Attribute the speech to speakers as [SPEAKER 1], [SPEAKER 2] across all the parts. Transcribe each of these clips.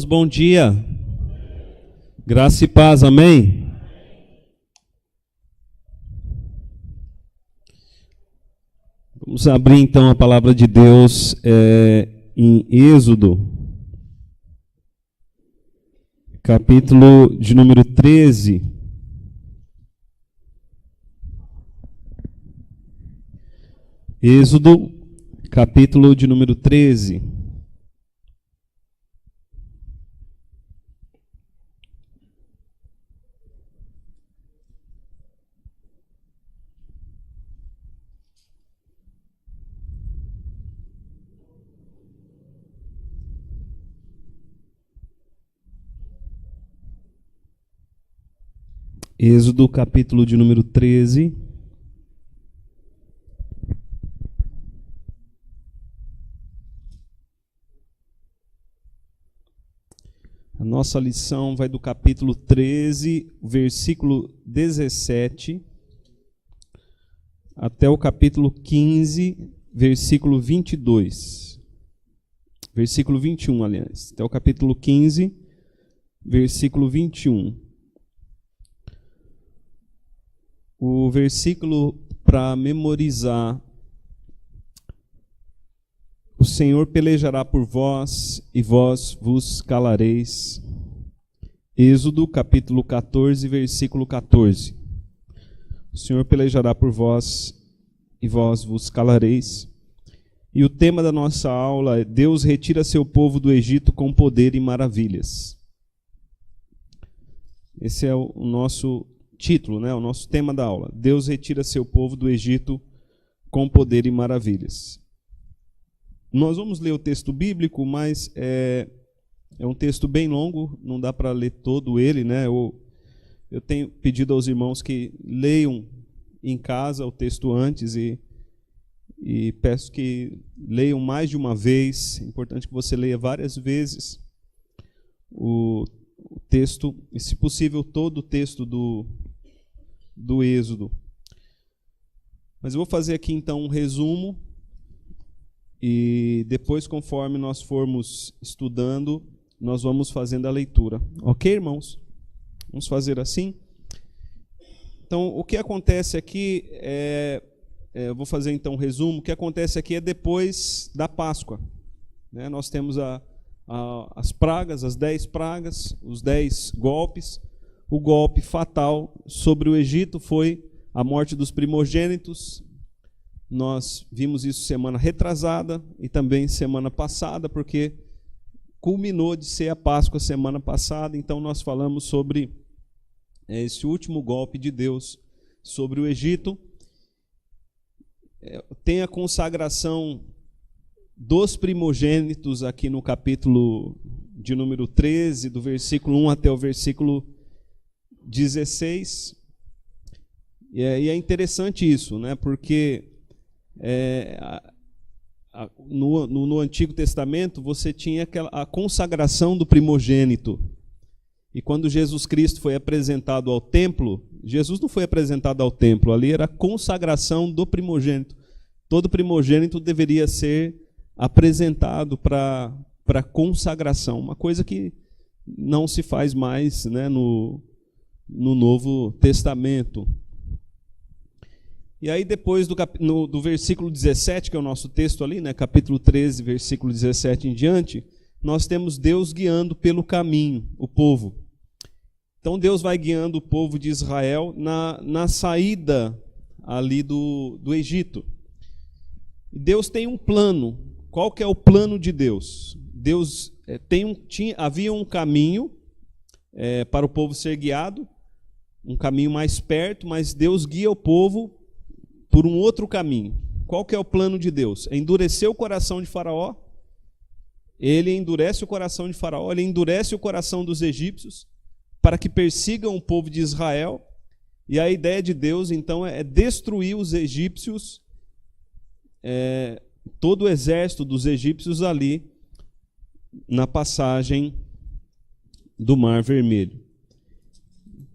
[SPEAKER 1] bom dia. Graça e paz, amém? Vamos abrir então a palavra de Deus em Êxodo, capítulo de número 13. Êxodo, capítulo de número 13. Êxodo, capítulo de número 13. A nossa lição vai do capítulo 13, versículo 17, até o capítulo 15, versículo 22. Versículo 21, aliás. Até o capítulo 15, versículo 21. O versículo para memorizar: o Senhor pelejará por vós e vós vos calareis. Êxodo, capítulo 14, versículo 14. O Senhor pelejará por vós e vós vos calareis. E o tema da nossa aula é: Deus retira seu povo do Egito com poder e maravilhas. Esse é o nosso título, né? O nosso tema da aula: Deus retira seu povo do Egito com poder e maravilhas. Nós vamos ler o texto bíblico, mas é um texto bem longo, não dá para ler todo ele, né? Eu tenho pedido aos irmãos que leiam em casa o texto antes e peço que leiam mais de uma vez. É importante que você leia várias vezes o texto, e se possível todo o texto do Êxodo. Mas eu vou fazer aqui então um resumo, e depois, conforme nós formos estudando, nós vamos fazendo a leitura. Ok, irmãos? Vamos fazer assim? Então, o que acontece aqui eu vou fazer então um resumo. O que acontece aqui é depois da Páscoa, né? Nós temos as pragas, as 10 pragas, os 10 golpes. O golpe fatal sobre o Egito foi a morte dos primogênitos. Nós vimos isso semana retrasada e também semana passada, porque culminou de ser a Páscoa semana passada. Então nós falamos sobre esse último golpe de Deus sobre o Egito. Tem a consagração dos primogênitos aqui no capítulo de número 13, do versículo 1 até o versículo 16. E é interessante isso, né? Porque no Antigo Testamento você tinha a consagração do primogênito. E quando Jesus Cristo foi apresentado ao templo, Jesus não foi apresentado ao templo, ali era a consagração do primogênito. Todo primogênito deveria ser apresentado para consagração, uma coisa que não se faz mais, né, no Novo Testamento. E aí depois do versículo 17, que é o nosso texto ali, né, capítulo 13, versículo 17 em diante, nós temos Deus guiando pelo caminho o povo. Então Deus vai guiando o povo de Israel na saída ali do Egito. Deus tem um plano. Qual que é o plano de Deus? Deus havia um caminho para o povo ser guiado, um caminho mais perto, mas Deus guia o povo por um outro caminho. Qual que é o plano de Deus? É endurecer o coração de Faraó. Ele endurece o coração de Faraó, ele endurece o coração dos egípcios para que persigam o povo de Israel. E a ideia de Deus, então, é destruir os egípcios, todo o exército dos egípcios ali na passagem do Mar Vermelho.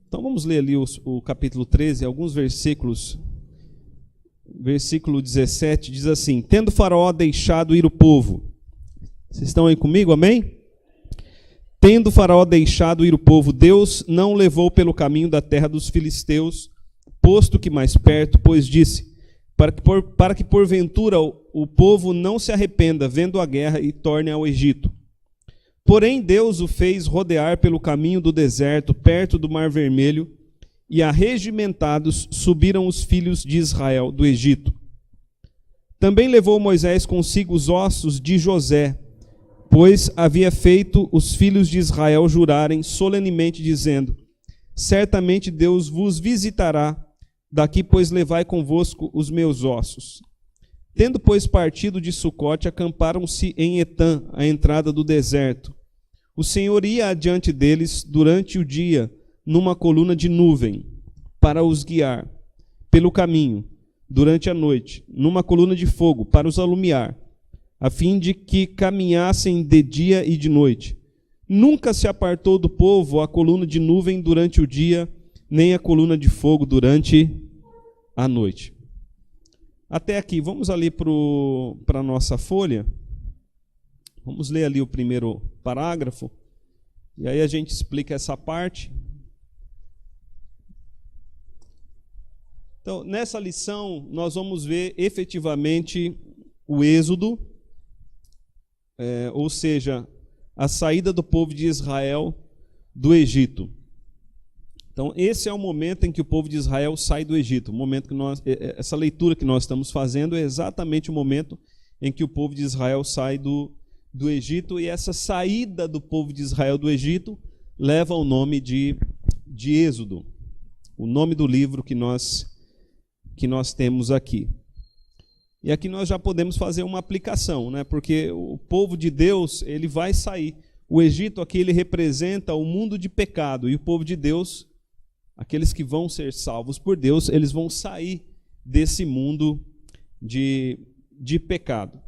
[SPEAKER 1] Então vamos ler ali o capítulo 13, alguns versículos. Versículo 17 diz assim: tendo Faraó deixado ir o povo. Vocês estão aí comigo, amém? Tendo Faraó deixado ir o povo, Deus não o levou pelo caminho da terra dos filisteus, posto que mais perto, pois disse, para que porventura o povo não se arrependa, vendo a guerra, e torne ao Egito. Porém Deus o fez rodear pelo caminho do deserto, perto do Mar Vermelho, e arregimentados subiram os filhos de Israel do Egito. Também levou Moisés consigo os ossos de José, pois havia feito os filhos de Israel jurarem solenemente, dizendo, certamente Deus vos visitará, daqui, pois, levai convosco os meus ossos. Tendo, pois, partido de Sucote, acamparam-se em Etã, à entrada do deserto. O Senhor ia adiante deles durante o dia, numa coluna de nuvem, para os guiar pelo caminho, durante a noite, numa coluna de fogo, para os alumiar, a fim de que caminhassem de dia e de noite. Nunca se apartou do povo a coluna de nuvem durante o dia, nem a coluna de fogo durante a noite. Até aqui, vamos ali para a nossa folha. Vamos ler ali o primeiro parágrafo, e aí a gente explica essa parte. Então, nessa lição, nós vamos ver efetivamente o êxodo, ou seja, a saída do povo de Israel do Egito. Então, esse é o momento em que o povo de Israel sai do Egito. O momento que essa leitura que nós estamos fazendo é exatamente o momento em que o povo de Israel sai do Egito, e essa saída do povo de Israel do Egito leva o nome de Êxodo, o nome do livro que nós temos aqui. E aqui nós já podemos fazer uma aplicação, né? Porque o povo de Deus, ele vai sair. O Egito aqui, ele representa o mundo de pecado, e o povo de Deus, aqueles que vão ser salvos por Deus, eles vão sair desse mundo de pecado.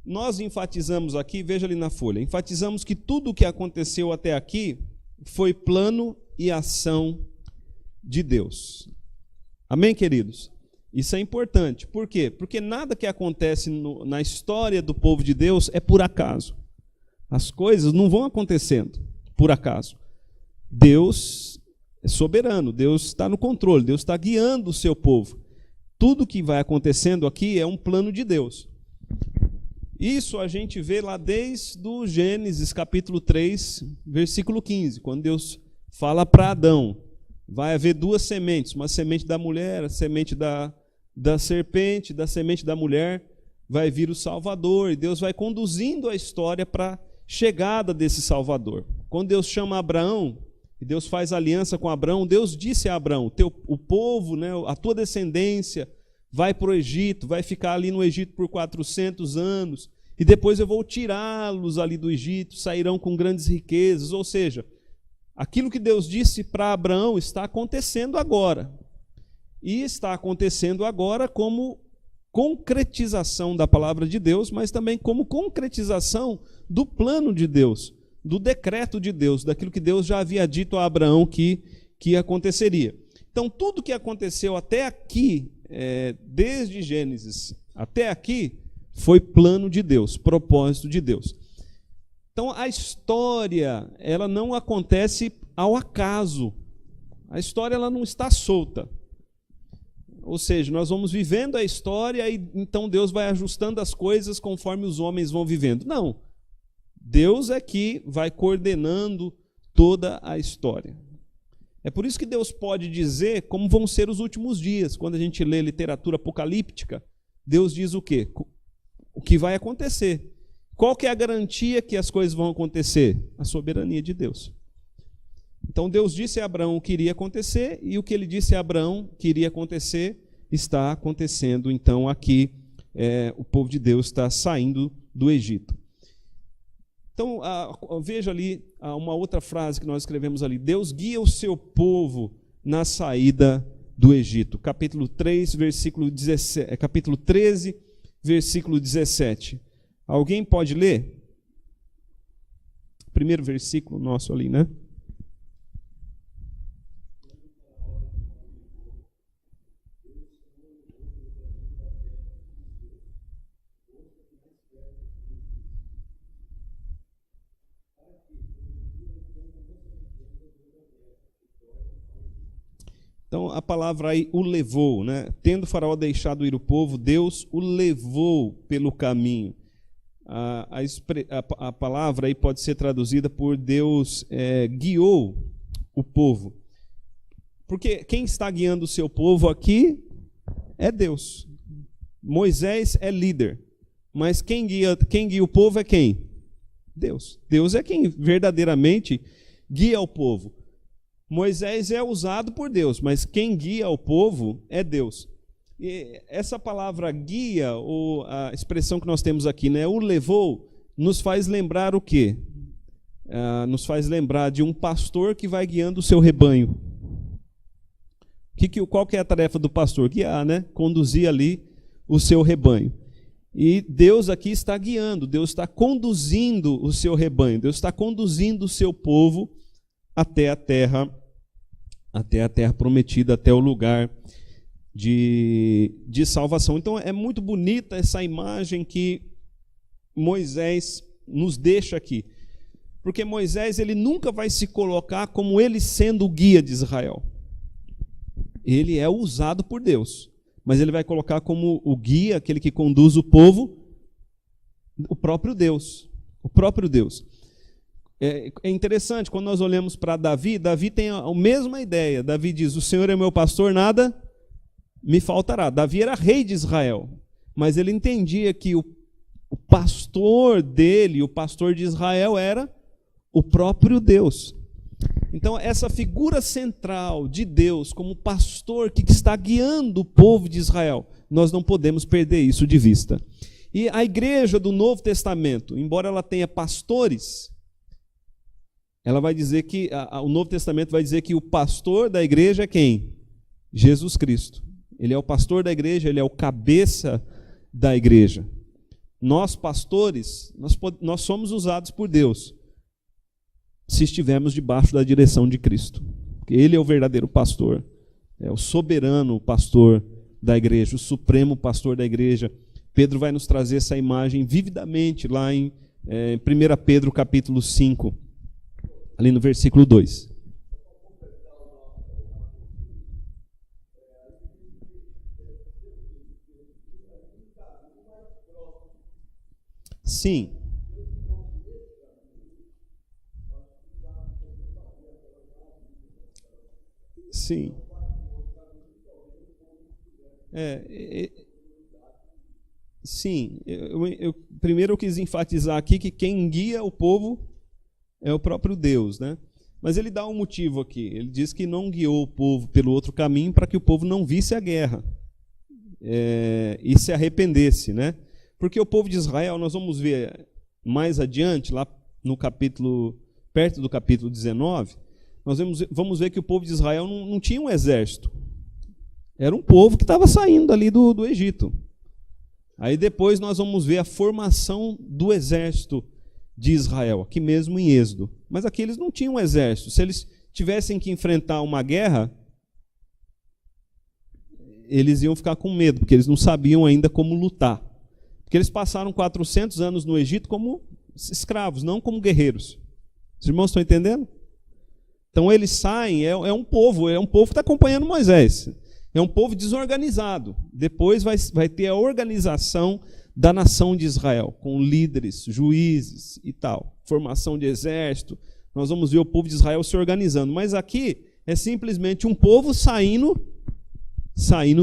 [SPEAKER 1] Nós enfatizamos aqui, veja ali na folha, enfatizamos que tudo o que aconteceu até aqui foi plano e ação de Deus. Amém, queridos? Isso é importante. Por quê? Porque nada que acontece na história do povo de Deus é por acaso. As coisas não vão acontecendo por acaso. Deus é soberano, Deus está no controle, Deus está guiando o seu povo. Tudo que vai acontecendo aqui é um plano de Deus. Isso a gente vê lá desde o Gênesis capítulo 3, versículo 15, quando Deus fala para Adão, vai haver duas sementes, uma semente da mulher, a semente da serpente, da semente da mulher, vai vir o Salvador, e Deus vai conduzindo a história para a chegada desse Salvador. Quando Deus chama Abraão, e Deus faz aliança com Abraão, Deus disse a Abraão, o povo, né, a tua descendência, vai para o Egito, vai ficar ali no Egito por 400 anos, e depois eu vou tirá-los ali do Egito, sairão com grandes riquezas. Ou seja, aquilo que Deus disse para Abraão está acontecendo agora. E está acontecendo agora como concretização da palavra de Deus, mas também como concretização do plano de Deus, do decreto de Deus, daquilo que Deus já havia dito a Abraão que aconteceria. Então, tudo que aconteceu até aqui, desde Gênesis até aqui, foi plano de Deus, propósito de Deus. Então, a história, ela não acontece ao acaso. A história, ela não está solta. Ou seja, nós vamos vivendo a história e então Deus vai ajustando as coisas conforme os homens vão vivendo. Não. Deus é que vai coordenando toda a história. É por isso que Deus pode dizer como vão ser os últimos dias. Quando a gente lê literatura apocalíptica, Deus diz o quê? O que vai acontecer. Qual que é a garantia que as coisas vão acontecer? A soberania de Deus. Então Deus disse a Abraão o que iria acontecer, e o que ele disse a Abraão que iria acontecer, está acontecendo. Então aqui o povo de Deus está saindo do Egito. Então veja ali uma outra frase que nós escrevemos ali. Deus guia o seu povo na saída do Egito. Capítulo 3, versículo 17, capítulo 13, versículo 17. Alguém pode ler? Primeiro versículo nosso ali, né? Então, a palavra aí, o levou, né? Tendo Faraó deixado ir o povo, Deus o levou pelo caminho. A palavra aí pode ser traduzida por Deus guiou o povo. Porque quem está guiando o seu povo aqui é Deus. Moisés é líder, mas quem guia o povo é quem? Deus. Deus é quem verdadeiramente guia o povo. Moisés é usado por Deus, mas quem guia o povo é Deus. E essa palavra guia, ou a expressão que nós temos aqui, né, o levou, nos faz lembrar o quê? Nos faz lembrar de um pastor que vai guiando o seu rebanho. Qual que é a tarefa do pastor? Guiar, né? Conduzir ali o seu rebanho. E Deus aqui está guiando, Deus está conduzindo o seu rebanho, Deus está conduzindo o seu povo até a terra prometida, até o lugar de salvação. Então é muito bonita essa imagem que Moisés nos deixa aqui. Porque Moisés ele nunca vai se colocar como ele sendo o guia de Israel. Ele é usado por Deus, mas ele vai colocar como o guia, aquele que conduz o povo, o próprio Deus. O próprio Deus. É interessante, quando nós olhamos para Davi, Davi tem a mesma ideia. Davi diz, o Senhor é meu pastor, nada me faltará. Davi era rei de Israel, mas ele entendia que o pastor dele, o pastor de Israel, era o próprio Deus. Então, essa figura central de Deus como pastor que está guiando o povo de Israel, nós não podemos perder isso de vista. E a igreja do Novo Testamento, embora ela tenha pastores, ela vai dizer que, o Novo Testamento vai dizer que o pastor da igreja é quem? Jesus Cristo. Ele é o pastor da igreja, ele é o cabeça da igreja. Nós, pastores, nós somos usados por Deus, se estivermos debaixo da direção de Cristo. Porque Ele é o verdadeiro pastor, é o soberano pastor da igreja, o supremo pastor da igreja. Pedro vai nos trazer essa imagem vividamente lá em 1 Pedro capítulo 5, ali no versículo 2. Sim. Sim. Sim. Primeiro eu quis enfatizar aqui que quem guia o povo é o próprio Deus, né? Mas ele dá um motivo aqui. Ele diz que não guiou o povo pelo outro caminho para que o povo não visse a guerra e se arrependesse, né? Porque o povo de Israel, nós vamos ver mais adiante, lá no capítulo, perto do capítulo 19, nós vamos ver que o povo de Israel não tinha um exército. Era um povo que estava saindo ali do Egito. Aí depois nós vamos ver a formação do exército de Israel, aqui mesmo em Êxodo. Mas aqui eles não tinham um exército. Se eles tivessem que enfrentar uma guerra, eles iam ficar com medo, porque eles não sabiam ainda como lutar. Porque eles passaram 400 anos no Egito como escravos, não como guerreiros. Os irmãos estão entendendo? Então eles saem, é um povo que está acompanhando Moisés. É um povo desorganizado. Depois vai ter a organização da nação de Israel, com líderes, juízes e tal. Formação de exército. Nós vamos ver o povo de Israel se organizando. Mas aqui é simplesmente um povo saindo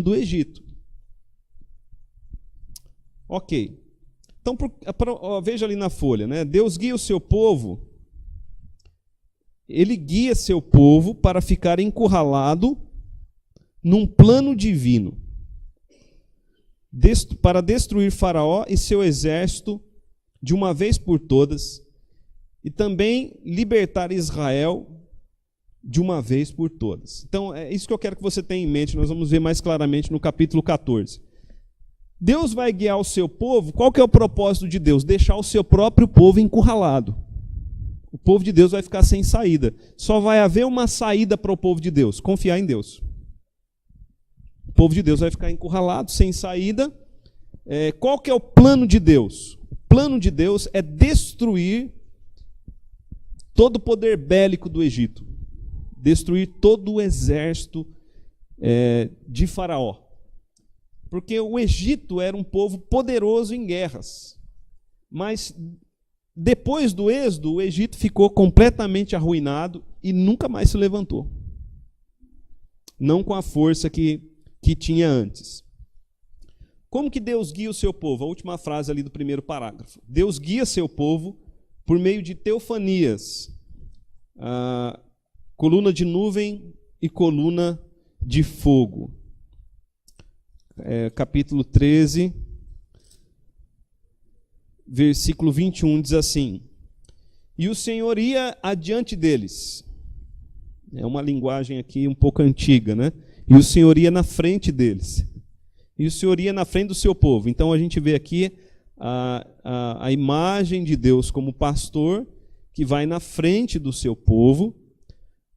[SPEAKER 1] do Egito. Ok. Então, veja ali na folha, né? Deus guia o seu povo. Ele guia seu povo para ficar encurralado num plano divino, para destruir Faraó e seu exército de uma vez por todas, e também libertar Israel de uma vez por todas. Então, é isso que eu quero que você tenha em mente, nós vamos ver mais claramente no capítulo 14. Deus vai guiar o seu povo, qual que é o propósito de Deus? Deixar o seu próprio povo encurralado. O povo de Deus vai ficar sem saída. Só vai haver uma saída para o povo de Deus, confiar em Deus. O povo de Deus vai ficar encurralado, sem saída. Qual que é o plano de Deus? O plano de Deus é destruir todo o poder bélico do Egito. Destruir todo o exército de Faraó. Porque o Egito era um povo poderoso em guerras. Mas depois do êxodo, o Egito ficou completamente arruinado e nunca mais se levantou. Não com a força que tinha antes. Como que Deus guia o seu povo? A última frase ali do primeiro parágrafo. Deus guia seu povo por meio de teofanias, coluna de nuvem e coluna de fogo. Capítulo 13, versículo 21, diz assim: E o Senhor ia adiante deles. É uma linguagem aqui um pouco antiga, né? E o Senhor ia na frente deles. E o Senhor ia na frente do seu povo. Então a gente vê aqui a imagem de Deus como pastor que vai na frente do seu povo,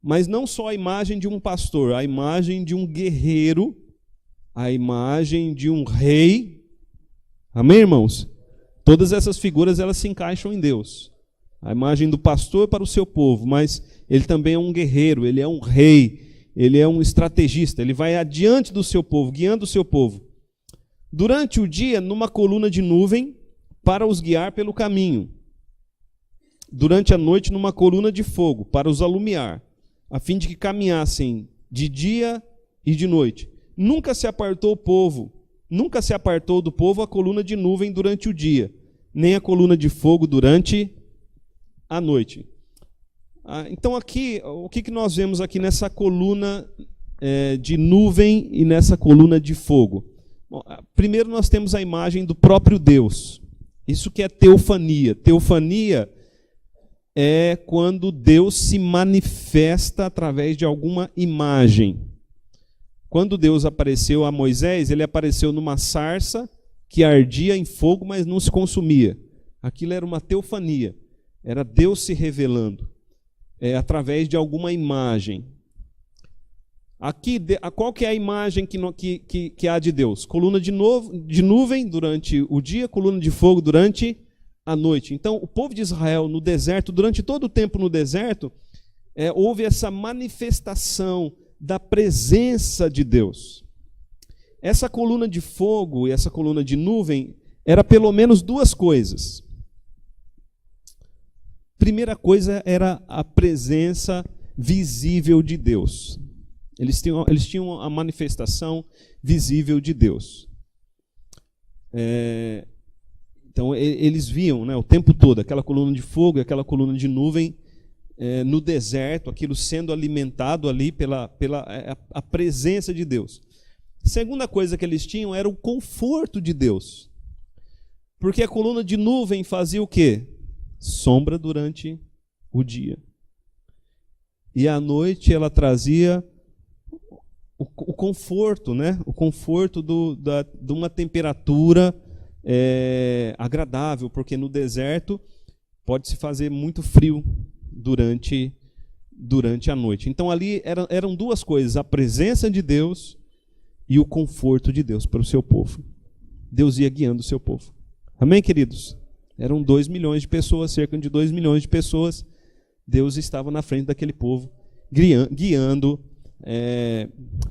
[SPEAKER 1] mas não só a imagem de um pastor, a imagem de um guerreiro, a imagem de um rei. Amém, irmãos? Todas essas figuras elas se encaixam em Deus. A imagem do pastor para o seu povo, mas ele também é um guerreiro, ele é um rei, ele é um estrategista, ele vai adiante do seu povo, guiando o seu povo. Durante o dia, numa coluna de nuvem, para os guiar pelo caminho. Durante a noite, numa coluna de fogo, para os alumiar, a fim de que caminhassem de dia e de noite. Nunca se apartou do povo a coluna de nuvem durante o dia, nem a coluna de fogo durante a noite. Então aqui, o que nós vemos aqui nessa coluna de nuvem e nessa coluna de fogo? Bom, primeiro nós temos a imagem do próprio Deus. Isso que é teofania. Teofania é quando Deus se manifesta através de alguma imagem. Quando Deus apareceu a Moisés, ele apareceu numa sarça que ardia em fogo, mas não se consumia. Aquilo era uma teofania. Era Deus se revelando através de alguma imagem. Aqui, qual que é a imagem que há de Deus? Coluna de nuvem durante o dia, coluna de fogo durante a noite. Então, o povo de Israel no deserto, durante todo o tempo no deserto, houve essa manifestação da presença de Deus. Essa coluna de fogo e essa coluna de nuvem era pelo menos duas coisas. Primeira coisa era a presença visível de Deus. Eles tinham a manifestação visível de Deus. Então, eles viam, né, o tempo todo aquela coluna de fogo e aquela coluna de nuvem no deserto, aquilo sendo alimentado ali pela a presença de Deus. Segunda coisa que eles tinham era o conforto de Deus. Porque a coluna de nuvem fazia o quê? Sombra durante o dia. E à noite ela trazia o conforto, né? O conforto de uma temperatura agradável, porque no deserto pode se fazer muito frio durante a noite. Então ali eram duas coisas, a presença de Deus e o conforto de Deus para o seu povo. Deus ia guiando o seu povo. Amém, queridos? Eram 2 milhões de pessoas, cerca de 2 milhões de pessoas. Deus estava na frente daquele povo, guiando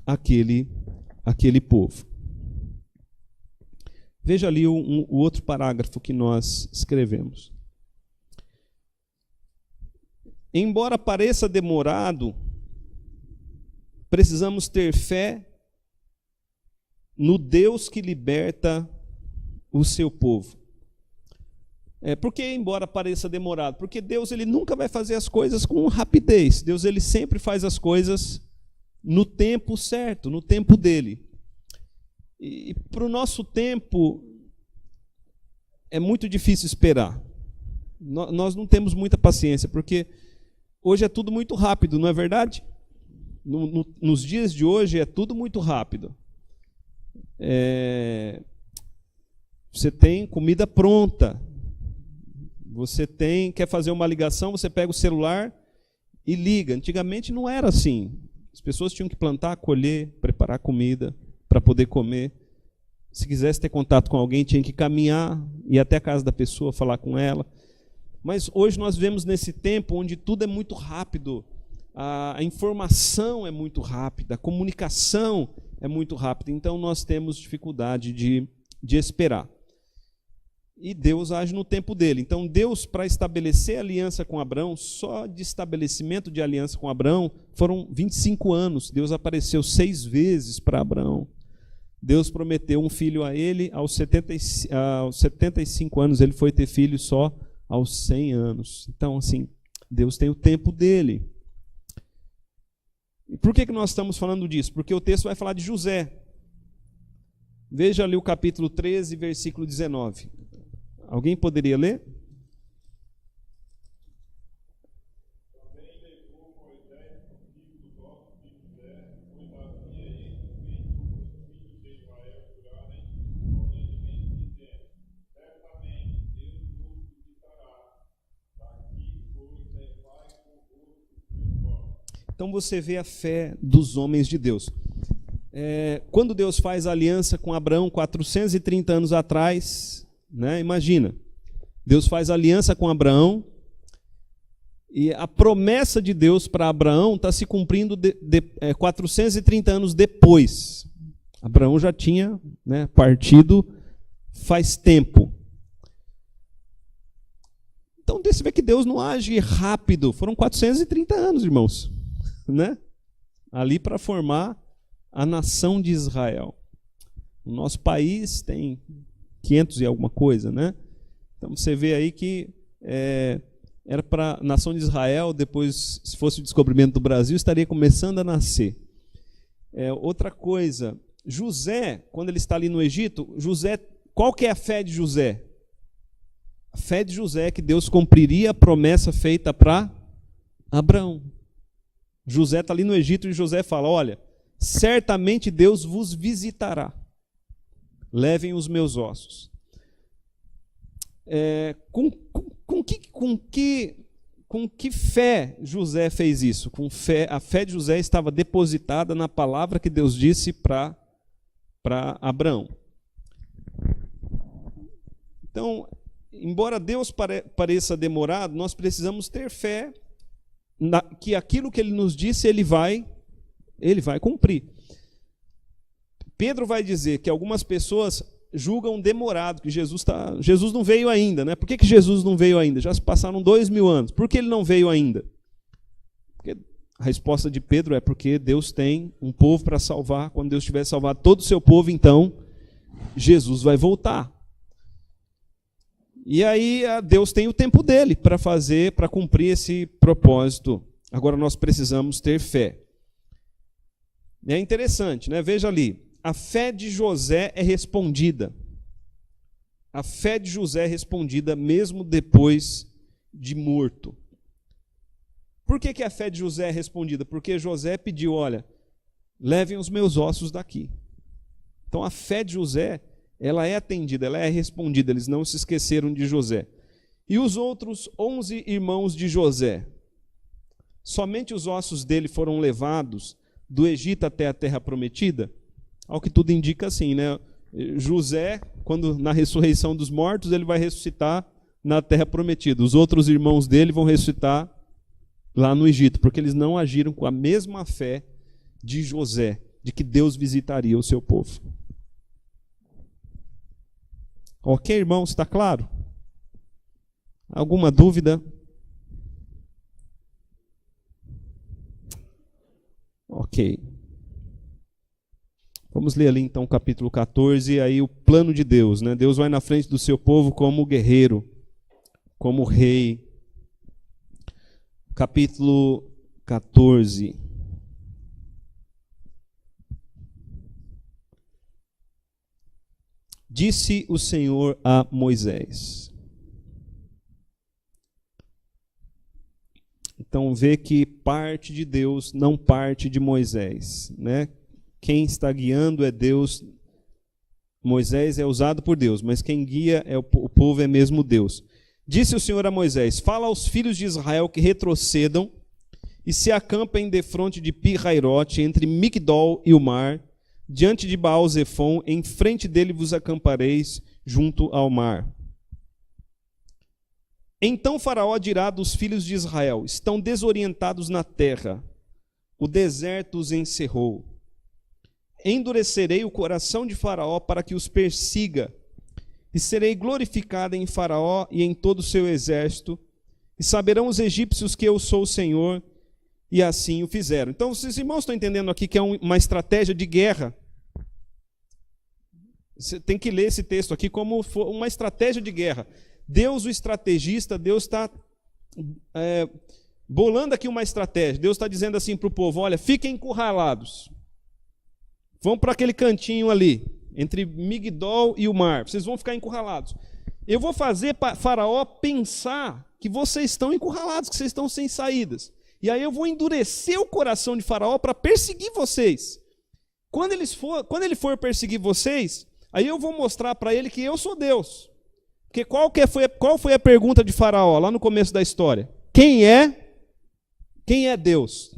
[SPEAKER 1] aquele povo. Veja ali o outro parágrafo que nós escrevemos. Embora pareça demorado, precisamos ter fé no Deus que liberta o seu povo. Por que embora pareça demorado? Porque Deus ele nunca vai fazer as coisas com rapidez. Deus ele sempre faz as coisas no tempo certo, no tempo dele. E para o nosso tempo é muito difícil esperar. Nós não temos muita paciência, porque hoje é tudo muito rápido, não é verdade? Nos dias de hoje é tudo muito rápido. Você tem comida pronta. Você quer fazer uma ligação, você pega o celular e liga. Antigamente não era assim. As pessoas tinham que plantar, colher, preparar comida para poder comer. Se quisesse ter contato com alguém, tinha que caminhar, ir até a casa da pessoa, falar com ela. Mas hoje nós vivemos nesse tempo onde tudo é muito rápido. a informação é muito rápida, a comunicação é muito rápida, então nós temos dificuldade de esperar. E Deus age no tempo dele. Então Deus, para estabelecer aliança com Abraão, só de estabelecimento de aliança com Abraão, foram 25 anos. Deus apareceu 6 vezes para Abraão. Deus prometeu um filho a ele aos 75 anos, ele foi ter filho só aos 100 anos. Então, assim, Deus tem o tempo dele. E por que nós estamos falando disso? Porque o texto vai falar de José. Veja ali o capítulo 13, versículo 19. Alguém poderia ler? Então você vê a fé dos homens de Deus. Quando Deus faz aliança com Abraão 430 anos atrás, né, imagina, Deus faz aliança com Abraão e a promessa de Deus para Abraão está se cumprindo 430 anos depois. Abraão já tinha, né, partido faz tempo. Então você vê que Deus não age rápido. Foram 430 anos, irmãos, né? Ali para formar a nação de Israel. O nosso país tem 500 e alguma coisa, né? Então você vê aí que era para a nação de Israel, depois, se fosse o descobrimento do Brasil, estaria começando a nascer. Outra coisa, José, quando ele está ali no Egito, qual que é a fé de José? A fé de José é que Deus cumpriria a promessa feita para Abraão. José está ali no Egito e José fala, olha, certamente Deus vos visitará. Levem os meus ossos. Com que fé José fez isso? A fé de José estava depositada na palavra que Deus disse para Abraão. Então, embora Deus pareça demorado, nós precisamos ter fé que aquilo que ele nos disse, ele vai cumprir. Pedro vai dizer que algumas pessoas julgam demorado, que Jesus não veio ainda, né? Por que Jesus não veio ainda? Já se passaram 2000 anos. Por que ele não veio ainda? Porque a resposta de Pedro é porque Deus tem um povo para salvar. Quando Deus tiver salvado todo o seu povo, então Jesus vai voltar. E aí Deus tem o tempo dele para cumprir esse propósito. Agora nós precisamos ter fé. É interessante, né? Veja ali, a fé de José é respondida. A fé de José é respondida mesmo depois de morto. Por que a fé de José é respondida? Porque José pediu, olha, levem os meus ossos daqui. Então a fé de José, ela é atendida, ela é respondida, eles não se esqueceram de José. E os outros 11 irmãos de José? Somente os ossos dele foram levados do Egito até a terra prometida? Ao que tudo indica assim, né? José, quando na ressurreição dos mortos, ele vai ressuscitar na terra prometida. Os outros irmãos dele vão ressuscitar lá no Egito, porque eles não agiram com a mesma fé de José, de que Deus visitaria o seu povo. Ok, irmãos, está claro? Alguma dúvida? Ok. Vamos ler ali então o capítulo 14, aí o plano de Deus, né? Deus vai na frente do seu povo como guerreiro, como rei. Capítulo 14. Disse o Senhor a Moisés. Então vê que parte de Deus, não parte de Moisés, né? Quem está guiando é Deus. Moisés é usado por Deus, mas quem guia o povo é mesmo Deus. Disse o Senhor a Moisés: fala aos filhos de Israel que retrocedam e se acampem defronte de Pi-Hairote, entre Migdol e o mar, diante de Baal-Zefon, em frente dele vos acampareis junto ao mar. Então Faraó dirá dos filhos de Israel: estão desorientados na terra, o deserto os encerrou. Endurecerei o coração de Faraó para que os persiga, e serei glorificada em Faraó e em todo o seu exército, e saberão os egípcios que eu sou o Senhor, e assim o fizeram. Então, vocês irmãos estão entendendo aqui que é uma estratégia de guerra. Você tem que ler esse texto aqui como uma estratégia de guerra. Deus, o estrategista, Deus está bolando aqui uma estratégia. Deus está dizendo assim para o povo: olha, fiquem encurralados. Vão para aquele cantinho ali, entre Migdol e o mar. Vocês vão ficar encurralados. Eu vou fazer Faraó pensar que vocês estão encurralados, que vocês estão sem saídas. E aí eu vou endurecer o coração de Faraó para perseguir vocês. Quando ele for perseguir vocês, aí eu vou mostrar para ele que eu sou Deus. Porque qual foi a pergunta de Faraó lá no começo da história? Quem é Deus?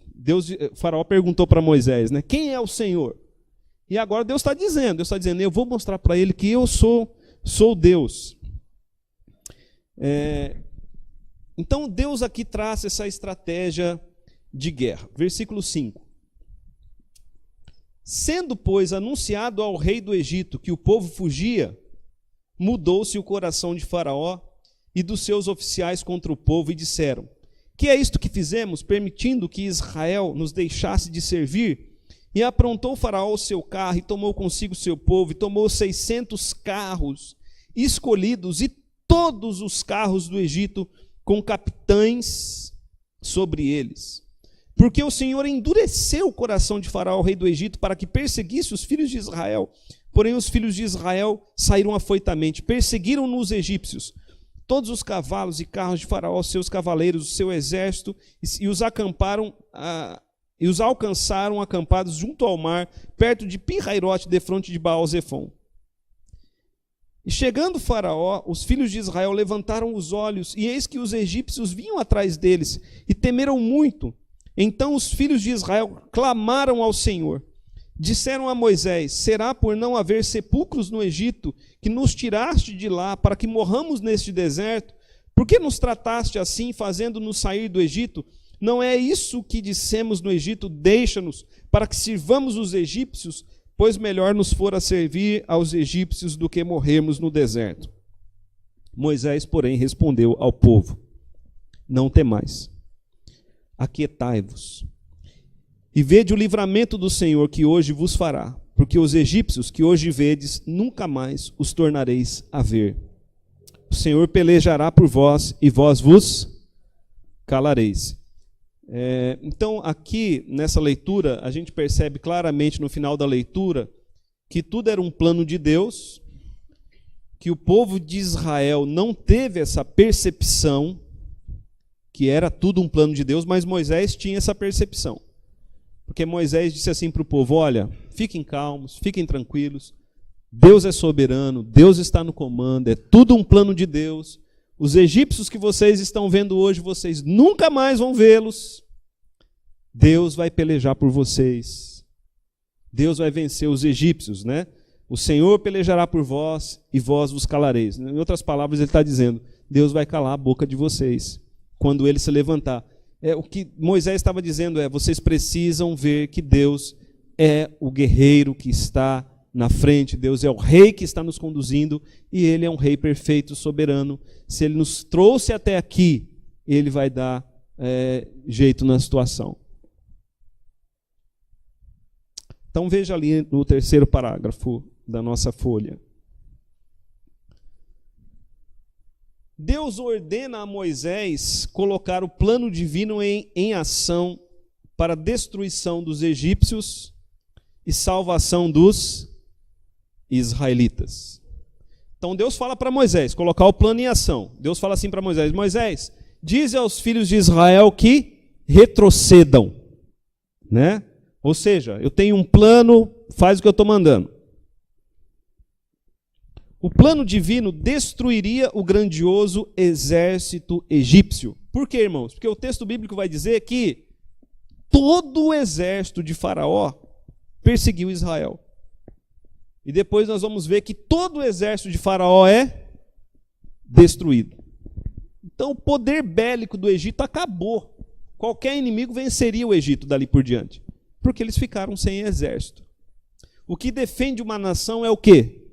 [SPEAKER 1] Faraó perguntou para Moisés, né? Quem é o Senhor? E agora Deus está dizendo, eu vou mostrar para ele que eu sou Deus. Então Deus aqui traça essa estratégia de guerra. Versículo 5. Sendo, pois, anunciado ao rei do Egito que o povo fugia, mudou-se o coração de Faraó e dos seus oficiais contra o povo e disseram: que é isto que fizemos, permitindo que Israel nos deixasse de servir? E aprontou Faraó o seu carro e tomou consigo o seu povo e tomou 600 carros escolhidos e todos os carros do Egito com capitães sobre eles. Porque o Senhor endureceu o coração de Faraó, rei do Egito, para que perseguisse os filhos de Israel. Porém os filhos de Israel saíram afoitamente, perseguiram-no os egípcios, todos os cavalos e carros de Faraó, seus cavaleiros, o seu exército, e os alcançaram acampados junto ao mar, perto de Pi-Hairote, defronte de Baal-Zefon. E chegando Faraó, os filhos de Israel levantaram os olhos, e eis que os egípcios vinham atrás deles, e temeram muito. Então os filhos de Israel clamaram ao Senhor. Disseram a Moisés: será por não haver sepulcros no Egito, que nos tiraste de lá, para que morramos neste deserto? Por que nos trataste assim, fazendo-nos sair do Egito? Não é isso que dissemos no Egito: deixa-nos, para que sirvamos os egípcios, pois melhor nos fora servir aos egípcios do que morrermos no deserto. Moisés, porém, respondeu ao povo: não temais, aquietai-vos, e vede o livramento do Senhor que hoje vos fará, porque os egípcios que hoje vedes, nunca mais os tornareis a ver. O Senhor pelejará por vós, e vós vos calareis. Então, aqui, nessa leitura, a gente percebe claramente no final da leitura que tudo era um plano de Deus, que o povo de Israel não teve essa percepção, que era tudo um plano de Deus, mas Moisés tinha essa percepção. Porque Moisés disse assim para o povo: olha, fiquem calmos, fiquem tranquilos, Deus é soberano, Deus está no comando, é tudo um plano de Deus. Os egípcios que vocês estão vendo hoje, vocês nunca mais vão vê-los. Deus vai pelejar por vocês. Deus vai vencer os egípcios, né? O Senhor pelejará por vós e vós vos calareis. Em outras palavras, ele está dizendo: Deus vai calar a boca de vocês quando ele se levantar. O que Moisés estava dizendo vocês precisam ver que Deus é o guerreiro que está na frente, Deus é o rei que está nos conduzindo, e ele é um rei perfeito, soberano. Se ele nos trouxe até aqui, ele vai dar jeito na situação. Então veja ali no terceiro parágrafo da nossa folha. Deus ordena a Moisés colocar o plano divino em ação para a destruição dos egípcios e salvação dos israelitas. Então Deus fala para Moisés colocar o plano em ação. Deus fala assim para Moisés: Moisés, dize aos filhos de Israel que retrocedam, né? Ou seja, eu tenho um plano, faz o que eu estou mandando. O plano divino destruiria o grandioso exército egípcio. Por quê, irmãos? Porque o texto bíblico vai dizer que todo o exército de Faraó perseguiu Israel. E depois nós vamos ver que todo o exército de Faraó é destruído. Então o poder bélico do Egito acabou. Qualquer inimigo venceria o Egito dali por diante, porque eles ficaram sem exército. O que defende uma nação é o quê?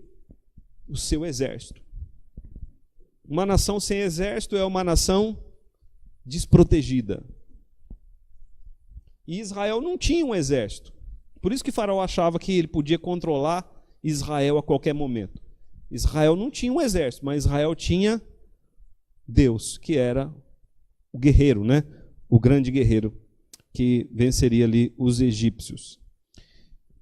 [SPEAKER 1] O seu exército. Uma nação sem exército é uma nação desprotegida. E Israel não tinha um exército. Por isso que Faraó achava que ele podia controlar Israel a qualquer momento. Israel não tinha um exército, mas Israel tinha Deus, que era o guerreiro, né? O grande guerreiro que venceria ali os egípcios.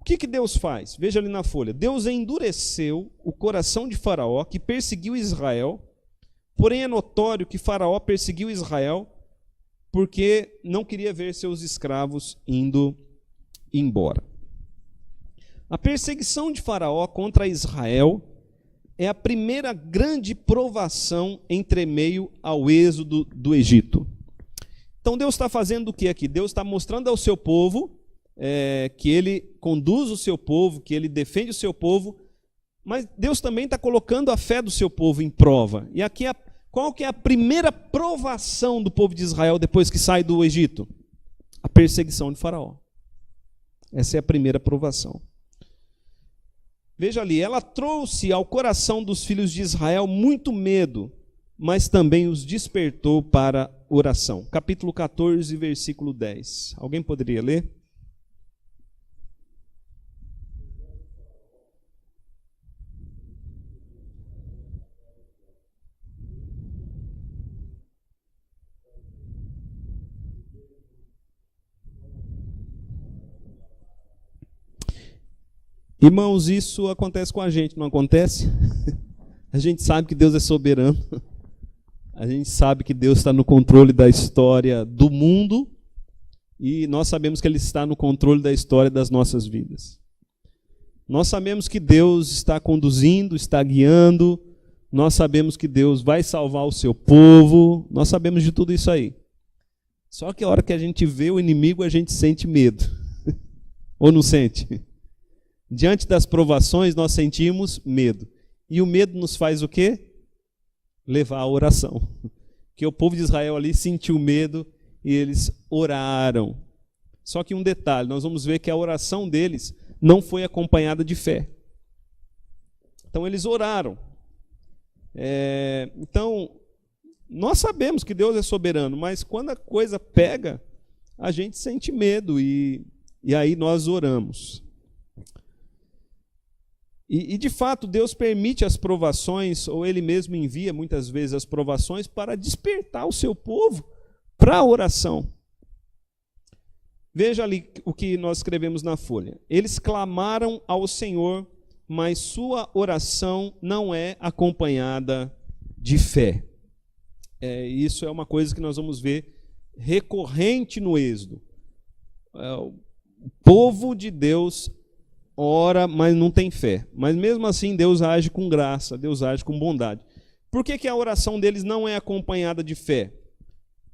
[SPEAKER 1] O que Deus faz? Veja ali na folha. Deus endureceu o coração de Faraó, que perseguiu Israel, porém é notório que Faraó perseguiu Israel porque não queria ver seus escravos indo embora. A perseguição de Faraó contra Israel é a primeira grande provação entre meio ao êxodo do Egito. Então Deus está fazendo o que aqui? Deus está mostrando ao seu povo que ele conduz o seu povo, que ele defende o seu povo, mas Deus também está colocando a fé do seu povo em prova. E aqui, qual que é a primeira provação do povo de Israel depois que sai do Egito? A perseguição de Faraó. Essa é a primeira provação. Veja ali, ela trouxe ao coração dos filhos de Israel muito medo, mas também os despertou para oração. Capítulo 14, versículo 10. Alguém poderia ler? Irmãos, isso acontece com a gente, não acontece? A gente sabe que Deus é soberano. A gente sabe que Deus está no controle da história do mundo e nós sabemos que Ele está no controle da história das nossas vidas. Nós sabemos que Deus está conduzindo, está guiando, nós sabemos que Deus vai salvar o seu povo, nós sabemos de tudo isso aí. Só que a hora que a gente vê o inimigo, a gente sente medo. Ou não sente? Diante das provações, nós sentimos medo. E o medo nos faz o quê? Levar à oração. Porque o povo de Israel ali sentiu medo e eles oraram. Só que um detalhe, nós vamos ver que a oração deles não foi acompanhada de fé. Então eles oraram. Então, nós sabemos que Deus é soberano, mas quando a coisa pega, a gente sente medo e aí nós oramos. E de fato, Deus permite as provações, ou Ele mesmo envia muitas vezes as provações para despertar o seu povo para a oração. Veja ali o que nós escrevemos na folha. Eles clamaram ao Senhor, mas sua oração não é acompanhada de fé. Isso é uma coisa que nós vamos ver recorrente no Êxodo. O povo de Deus ora, mas não tem fé. Mas mesmo assim Deus age com graça, Deus age com bondade. Por que a oração deles não é acompanhada de fé?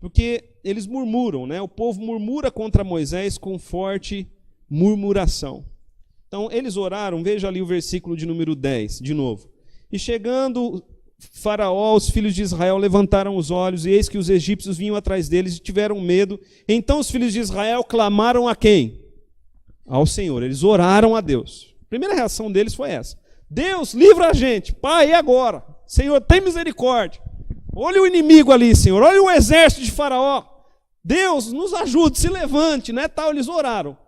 [SPEAKER 1] Porque eles murmuram, né? O povo murmura contra Moisés com forte murmuração. Então eles oraram, veja ali o versículo de número 10, de novo. E chegando Faraó, os filhos de Israel levantaram os olhos, e eis que os egípcios vinham atrás deles e tiveram medo. Então os filhos de Israel clamaram a quem? Ao Senhor, eles oraram a Deus. A primeira reação deles foi essa: Deus, livra a gente, Pai, e agora? Senhor, tem misericórdia. Olha o inimigo ali, Senhor, olha o exército de Faraó. Deus, nos ajude, se levante, né? Tal, eles oraram.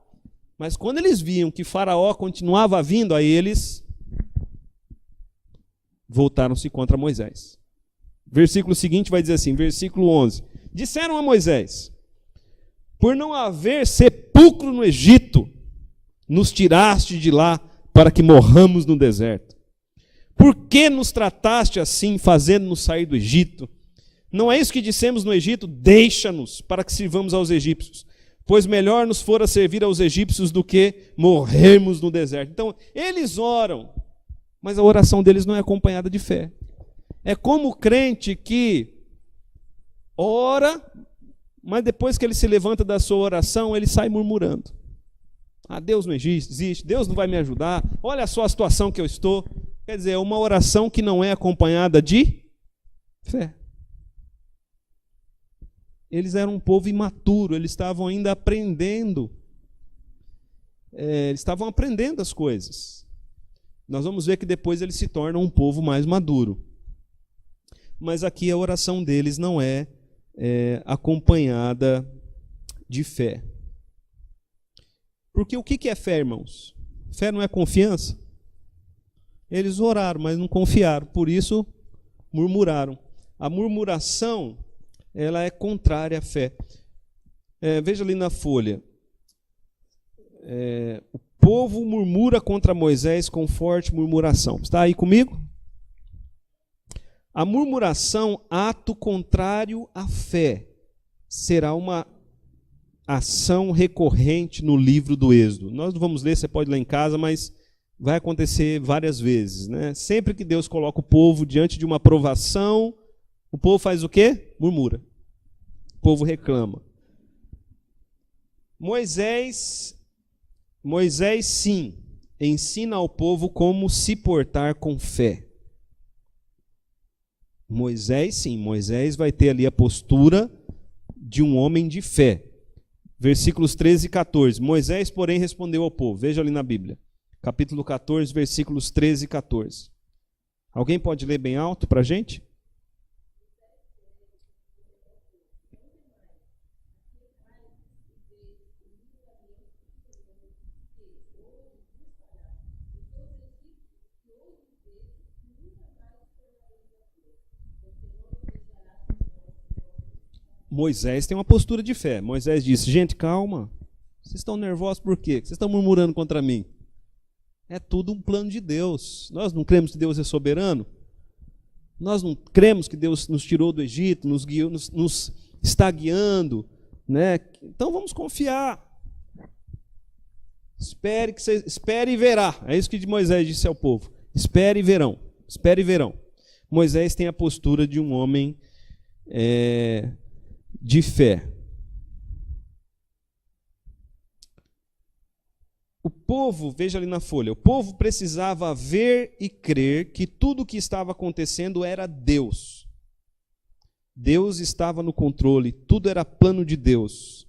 [SPEAKER 1] Mas quando eles viam que Faraó continuava vindo a eles, voltaram-se contra Moisés. Versículo seguinte vai dizer assim, versículo 11. Disseram a Moisés: por não haver sepulcro no Egito, nos tiraste de lá para que morramos no deserto. Por que nos trataste assim, fazendo-nos sair do Egito? Não é isso que dissemos no Egito? Deixa-nos para que sirvamos aos egípcios, pois melhor nos fora servir aos egípcios do que morrermos no deserto. Então, eles oram, mas a oração deles não é acompanhada de fé. É como o crente que ora, mas depois que ele se levanta da sua oração, ele sai murmurando. Deus não existe, Deus não vai me ajudar, olha só a situação que eu estou. Quer dizer, é uma oração que não é acompanhada de fé. eles eram um povo imaturo, eles estavam ainda aprendendo. Eles estavam aprendendo as coisas. Nós vamos ver que depois eles se tornam um povo mais maduro. Mas aqui a oração deles não é acompanhada de fé. Porque o que é fé, irmãos? Fé não é confiança? Eles oraram, mas não confiaram, por isso murmuraram. A murmuração, ela é contrária à fé. Veja ali na folha. O povo murmura contra Moisés com forte murmuração. Está aí comigo? A murmuração, ato contrário à fé, será uma ação recorrente no livro do Êxodo. Nós não vamos ler, você pode ler em casa, mas vai acontecer várias vezes, né? Sempre que Deus coloca o povo diante de uma provação, o povo faz o quê? Murmura. O povo reclama. Moisés sim, ensina ao povo como se portar com fé. Moisés vai ter ali a postura de um homem de fé. Versículos 13 e 14. Moisés, porém, respondeu ao povo. Veja ali na Bíblia. Capítulo 14, versículos 13 e 14. Alguém pode ler bem alto para a gente? Moisés tem uma postura de fé. Moisés disse, gente, calma. Vocês estão nervosos por quê? Vocês estão murmurando contra mim? É tudo um plano de Deus. Nós não cremos que Deus é soberano? Nós não cremos que Deus nos tirou do Egito, nos guiou, nos está guiando, né? Então vamos confiar. Espere e verá. É isso que Moisés disse ao povo. Espere e verão. Espere e verão. Moisés tem a postura de um homem de fé. O povo, veja ali na folha, o povo precisava ver e crer que tudo o que estava acontecendo era Deus. Deus estava no controle, tudo era plano de Deus.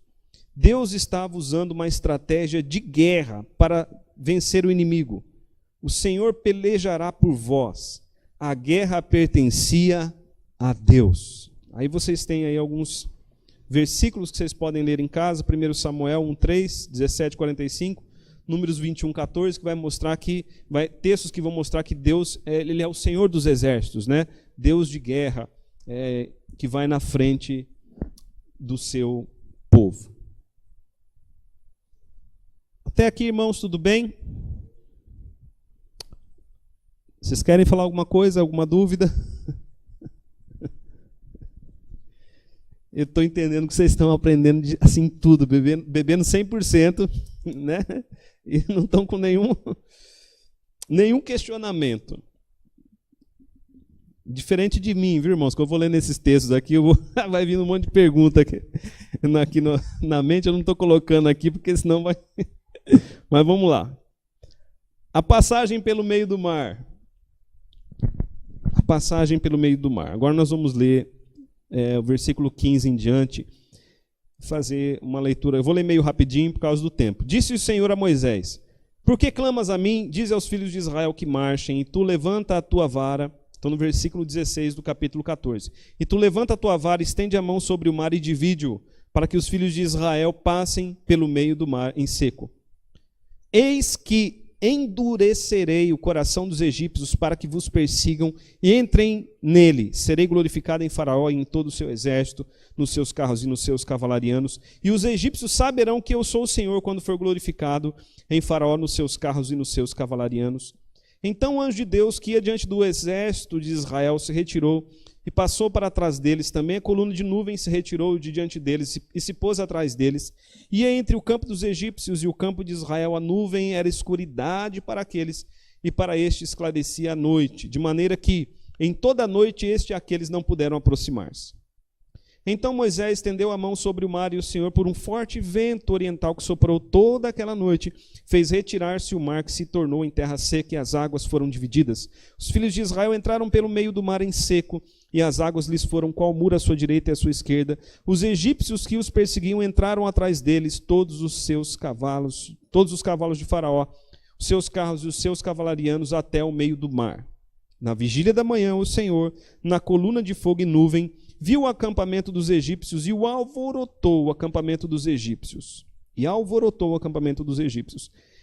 [SPEAKER 1] Deus estava usando uma estratégia de guerra para vencer o inimigo. O Senhor pelejará por vós. A guerra pertencia a Deus. Aí vocês têm aí alguns versículos que vocês podem ler em casa. 1 Samuel 1:3, 17:45. Números 21:14, que vai mostrar que textos que vão mostrar que Deus ele é o Senhor dos exércitos, né? Deus de guerra, que vai na frente do seu povo. Até aqui, irmãos, tudo bem? Vocês querem falar alguma coisa, alguma dúvida? Eu estou entendendo que vocês estão aprendendo assim tudo, bebendo 100%, né? E não estão com nenhum questionamento. Diferente de mim, viu, irmãos? Que eu vou ler nesses textos aqui, vai vir um monte de pergunta aqui na mente, eu não estou colocando aqui, porque senão vai... Mas vamos lá. A passagem pelo meio do mar. A passagem pelo meio do mar. Agora nós vamos ler o versículo 15 em diante, fazer uma leitura. Eu vou ler meio rapidinho por causa do tempo. Disse o Senhor a Moisés: por que clamas a mim? Diz aos filhos de Israel que marchem, e tu levanta a tua vara. Estou no versículo 16 do capítulo 14. E tu levanta a tua vara, estende a mão sobre o mar e divide-o, para que os filhos de Israel passem pelo meio do mar em seco. Eis que endurecerei o coração dos egípcios para que vos persigam e entrem nele. Serei glorificado em Faraó e em todo o seu exército, nos seus carros e nos seus cavalarianos. E os egípcios saberão que eu sou o Senhor quando for glorificado em Faraó, nos seus carros e nos seus cavalarianos. Então o anjo de Deus, que ia diante do exército de Israel, se retirou e passou para trás deles. Também a coluna de nuvem se retirou de diante deles e se pôs atrás deles. E entre o campo dos egípcios e o campo de Israel, a nuvem era escuridade para aqueles, e para este esclarecia a noite, de maneira que em toda a noite este e aqueles não puderam aproximar-se. Então Moisés estendeu a mão sobre o mar, e o Senhor, por um forte vento oriental que soprou toda aquela noite, fez retirar-se o mar, que se tornou em terra seca, e as águas foram divididas. Os filhos de Israel entraram pelo meio do mar em seco, e as águas lhes foram qual muro à sua direita e à sua esquerda. Os egípcios que os perseguiam entraram atrás deles, todos os cavalos de Faraó, os seus carros e os seus cavalarianos até o meio do mar. Na vigília da manhã, o Senhor, na coluna de fogo e nuvem, viu o acampamento dos egípcios e alvorotou o acampamento dos egípcios.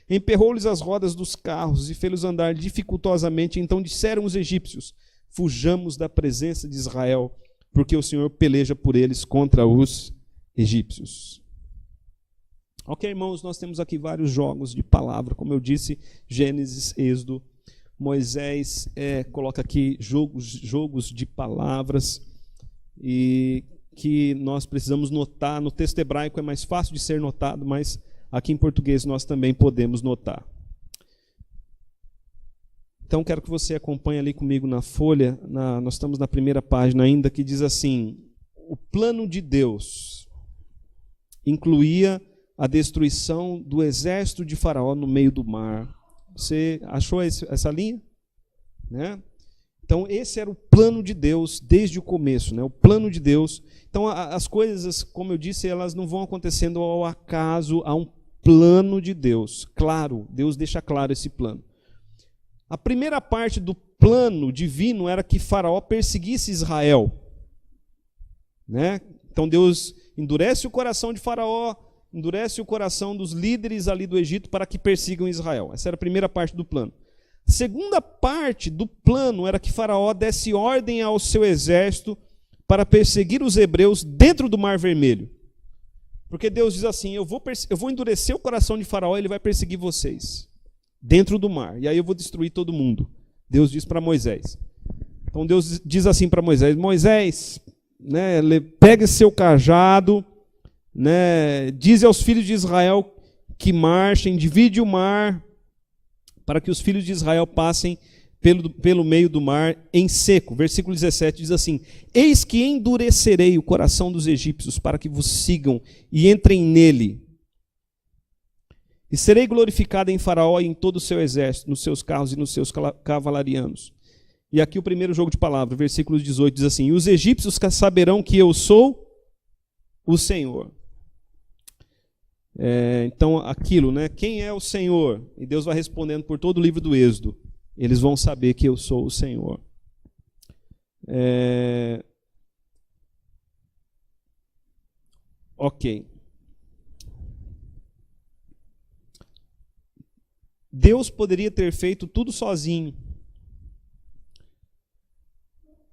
[SPEAKER 1] Emperrou-lhes as rodas dos carros e fê-los andar dificultosamente. Então disseram os egípcios: fujamos da presença de Israel, porque o Senhor peleja por eles contra os egípcios. Ok, irmãos, nós temos aqui vários jogos de palavra, como eu disse, Gênesis, Êxodo. Moisés coloca aqui jogos de palavras e que nós precisamos notar. No texto hebraico é mais fácil de ser notado, mas aqui em português nós também podemos notar. Então quero que você acompanhe ali comigo na folha, nós estamos na primeira página ainda, que diz assim: o plano de Deus incluía a destruição do exército de Faraó no meio do mar. Você achou essa linha? Né? Então esse era o plano de Deus desde o começo, né? O plano de Deus. Então as coisas, como eu disse, elas não vão acontecendo ao acaso, há um plano de Deus. Claro, Deus deixa claro esse plano. A primeira parte do plano divino era que Faraó perseguisse Israel, né? Então Deus endurece o coração de Faraó, endurece o coração dos líderes ali do Egito para que persigam Israel. Essa era a primeira parte do plano. A segunda parte do plano era que Faraó desse ordem ao seu exército para perseguir os hebreus dentro do Mar Vermelho. Porque Deus diz assim: eu vou endurecer o coração de Faraó, ele vai perseguir vocês dentro do mar, e aí eu vou destruir todo mundo. Deus diz para Moisés. Então Deus diz assim para Moisés: Moisés, né, pega seu cajado, né, diz aos filhos de Israel que marchem, divide o mar, para que os filhos de Israel passem pelo meio do mar em seco. Versículo 17 diz assim: eis que endurecerei o coração dos egípcios para que vos sigam e entrem nele. E serei glorificado em Faraó e em todo o seu exército, nos seus carros e nos seus cavalarianos. E aqui o primeiro jogo de palavras, versículo 18 diz assim: e os egípcios saberão que eu sou o Senhor. Então aquilo, né? Quem é o Senhor? E Deus vai respondendo por todo o livro do Êxodo. Eles vão saber que eu sou o Senhor. Ok. Deus poderia ter feito tudo sozinho.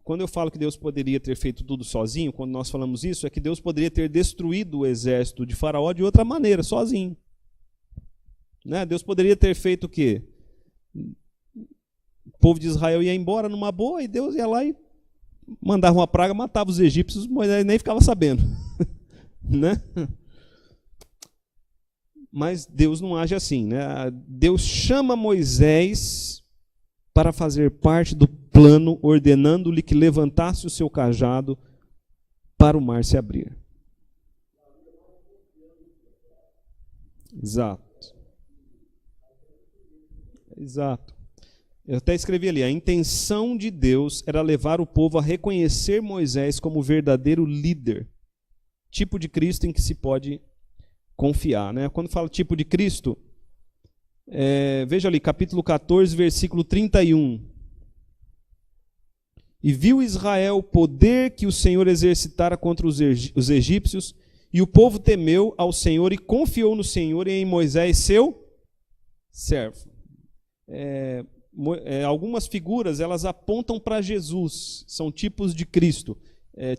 [SPEAKER 1] Quando eu falo que Deus poderia ter feito tudo sozinho, quando nós falamos isso, é que Deus poderia ter destruído o exército de Faraó de outra maneira, sozinho. Né? Deus poderia ter feito o quê? O povo de Israel ia embora numa boa e Deus ia lá e mandava uma praga, matava os egípcios, Moisés nem ficava sabendo. Né? Mas Deus não age assim, né? Deus chama Moisés para fazer parte do plano, ordenando-lhe que levantasse o seu cajado para o mar se abrir. Exato. Eu até escrevi ali: a intenção de Deus era levar o povo a reconhecer Moisés como verdadeiro líder, tipo de Cristo em que se pode confiar, né? Quando fala tipo de Cristo, veja ali, capítulo 14, versículo 31. E viu Israel o poder que o Senhor exercitara contra os egípcios, e o povo temeu ao Senhor e confiou no Senhor e em Moisés, seu servo. Algumas figuras, elas apontam para Jesus, são tipos de Cristo,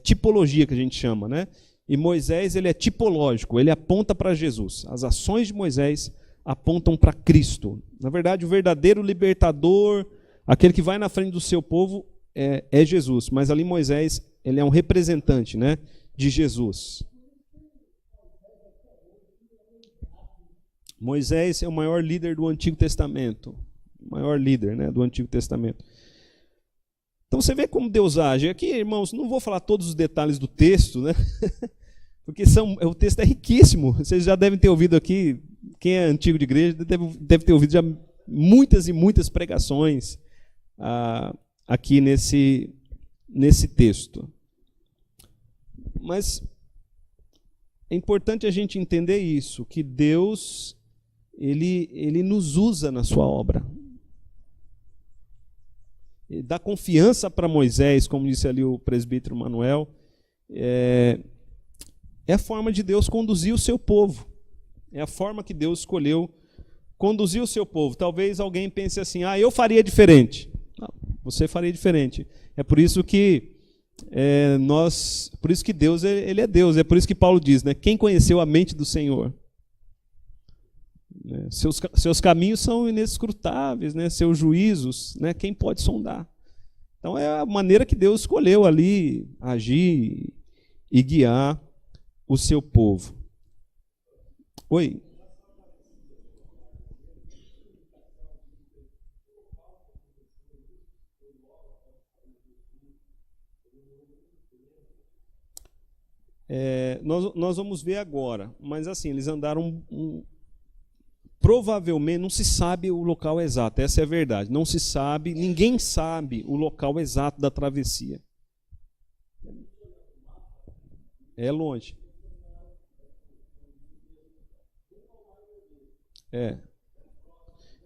[SPEAKER 1] tipologia que a gente chama, né? E Moisés, ele é tipológico, ele aponta para Jesus. As ações de Moisés apontam para Cristo. Na verdade, o verdadeiro libertador, aquele que vai na frente do seu povo, é Jesus. Mas ali Moisés, ele é um representante, né, de Jesus. Moisés é o maior líder do Antigo Testamento. O maior líder, né, do Antigo Testamento. Então você vê como Deus age. Aqui, irmãos, não vou falar todos os detalhes do texto, né? Porque o texto é riquíssimo. Vocês já devem ter ouvido aqui, quem é antigo de igreja, deve ter ouvido já muitas e muitas pregações aqui nesse texto. Mas é importante a gente entender isso, que Deus, ele nos usa na sua obra. Ele dá confiança para Moisés, como disse ali o presbítero Manuel, é a forma de Deus conduzir o seu povo. É a forma que Deus escolheu conduzir o seu povo. Talvez alguém pense assim, eu faria diferente. Não, você faria diferente. É por isso que por isso que Deus, ele é Deus. É por isso que Paulo diz, né? Quem conheceu a mente do Senhor? Seus caminhos são inescrutáveis, né? Seus juízos, né? Quem pode sondar? Então é a maneira que Deus escolheu ali agir e guiar o seu povo. Oi? Nós vamos ver agora, mas assim, eles andaram provavelmente, não se sabe o local exato, essa é a verdade, não se sabe, ninguém sabe o local exato da travessia. É longe.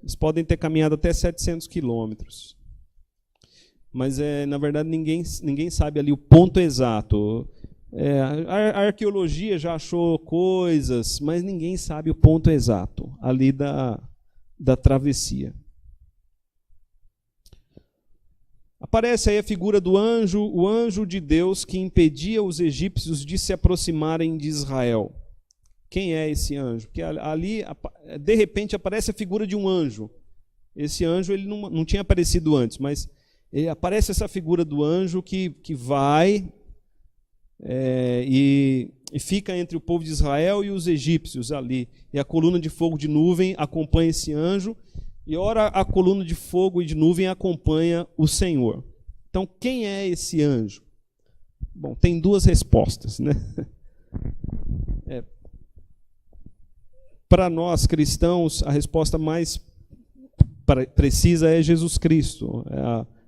[SPEAKER 1] Eles podem ter caminhado até 700 quilômetros. Mas, na verdade, ninguém sabe ali o ponto exato. A arqueologia já achou coisas, mas ninguém sabe o ponto exato ali da travessia. Aparece aí a figura do anjo, o anjo de Deus que impedia os egípcios de se aproximarem de Israel. Quem é esse anjo? Porque ali, de repente, aparece a figura de um anjo. Esse anjo ele não tinha aparecido antes, mas aparece essa figura do anjo que vai e fica entre o povo de Israel e os egípcios ali. E a coluna de fogo de nuvem acompanha esse anjo, e ora a coluna de fogo e de nuvem acompanha o Senhor. Então, quem é esse anjo? Bom, tem duas respostas, né? Para nós cristãos, a resposta mais precisa é Jesus Cristo.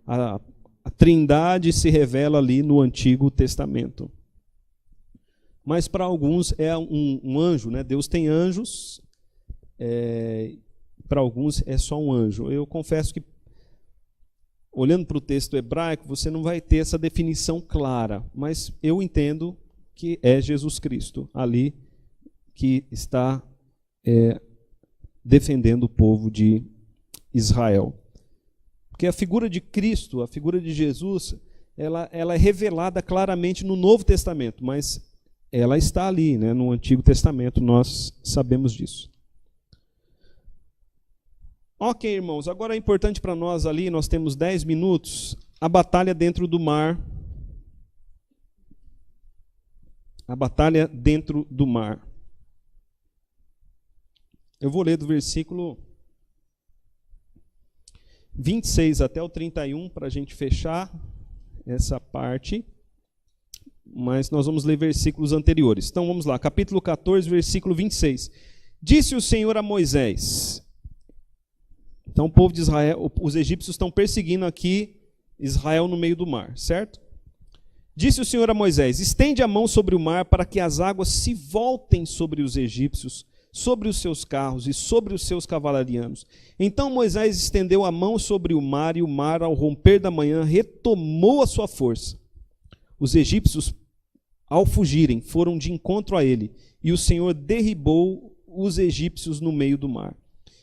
[SPEAKER 1] A Trindade se revela ali no Antigo Testamento. Mas para alguns é um anjo, né? Deus tem anjos, para alguns é só um anjo. Eu confesso que, olhando para o texto hebraico, você não vai ter essa definição clara, mas eu entendo que é Jesus Cristo ali que está defendendo o povo de Israel. Porque a figura de Cristo, a figura de Jesus, ela é revelada claramente no Novo Testamento, mas ela está ali, né, no Antigo Testamento, nós sabemos disso. Ok, irmãos, agora é importante para nós ali, nós temos 10 minutos, a batalha dentro do mar. A batalha dentro do mar. Eu vou ler do versículo 26 até o 31 para a gente fechar essa parte, mas nós vamos ler versículos anteriores. Então vamos lá, capítulo 14, versículo 26. Disse o Senhor a Moisés. Então o povo de Israel, os egípcios estão perseguindo aqui Israel no meio do mar, certo? Disse o Senhor a Moisés: estende a mão sobre o mar para que as águas se voltem sobre os egípcios, sobre os seus carros e sobre os seus cavalarianos. Então Moisés estendeu a mão sobre o mar, e o mar, ao romper da manhã, retomou a sua força. Os egípcios, ao fugirem, foram de encontro a ele, e o Senhor derribou os egípcios no meio do mar.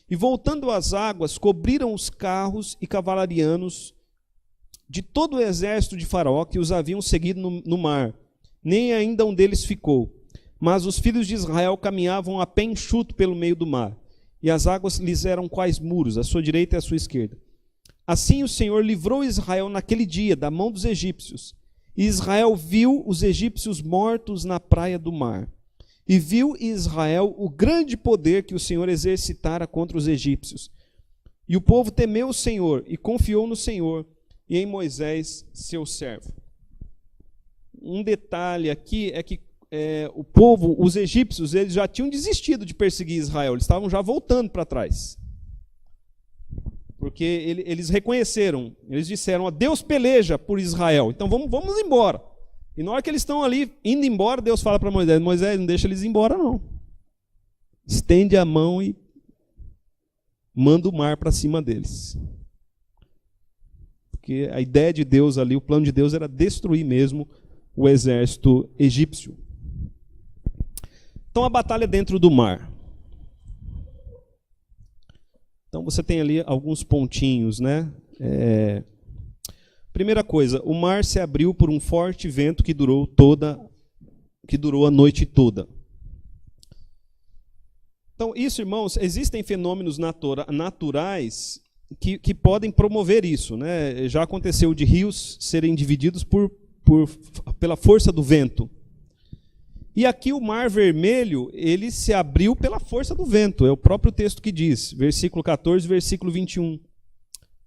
[SPEAKER 1] E voltando as águas, cobriram os carros e cavalarianos de todo o exército de Faraó que os haviam seguido no mar. Nem ainda um deles ficou. Mas os filhos de Israel caminhavam a pé enxuto pelo meio do mar, e as águas lhes eram quais muros, à sua direita e à sua esquerda. Assim o Senhor livrou Israel naquele dia da mão dos egípcios. E Israel viu os egípcios mortos na praia do mar. E viu Israel o grande poder que o Senhor exercitara contra os egípcios. E o povo temeu o Senhor e confiou no Senhor e em Moisés, seu servo. Um detalhe aqui é que o povo, os egípcios, eles já tinham desistido de perseguir Israel, eles estavam já voltando para trás. Porque eles reconheceram, eles disseram, ó, Deus peleja por Israel, então vamos embora. E na hora que eles estão ali indo embora, Deus fala para Moisés, Moisés, não deixa eles ir embora não. Estende a mão e manda o mar para cima deles. Porque a ideia de Deus ali, o plano de Deus era destruir mesmo o exército egípcio. Então a batalha dentro do mar. Então você tem ali alguns pontinhos, né? Primeira coisa, o mar se abriu por um forte vento que durou a noite toda. Então, isso, irmãos, existem fenômenos naturais que podem promover isso, né? Já aconteceu de rios serem divididos pela força do vento. E aqui o Mar Vermelho, ele se abriu pela força do vento. É o próprio texto que diz, versículo 14, versículo 21.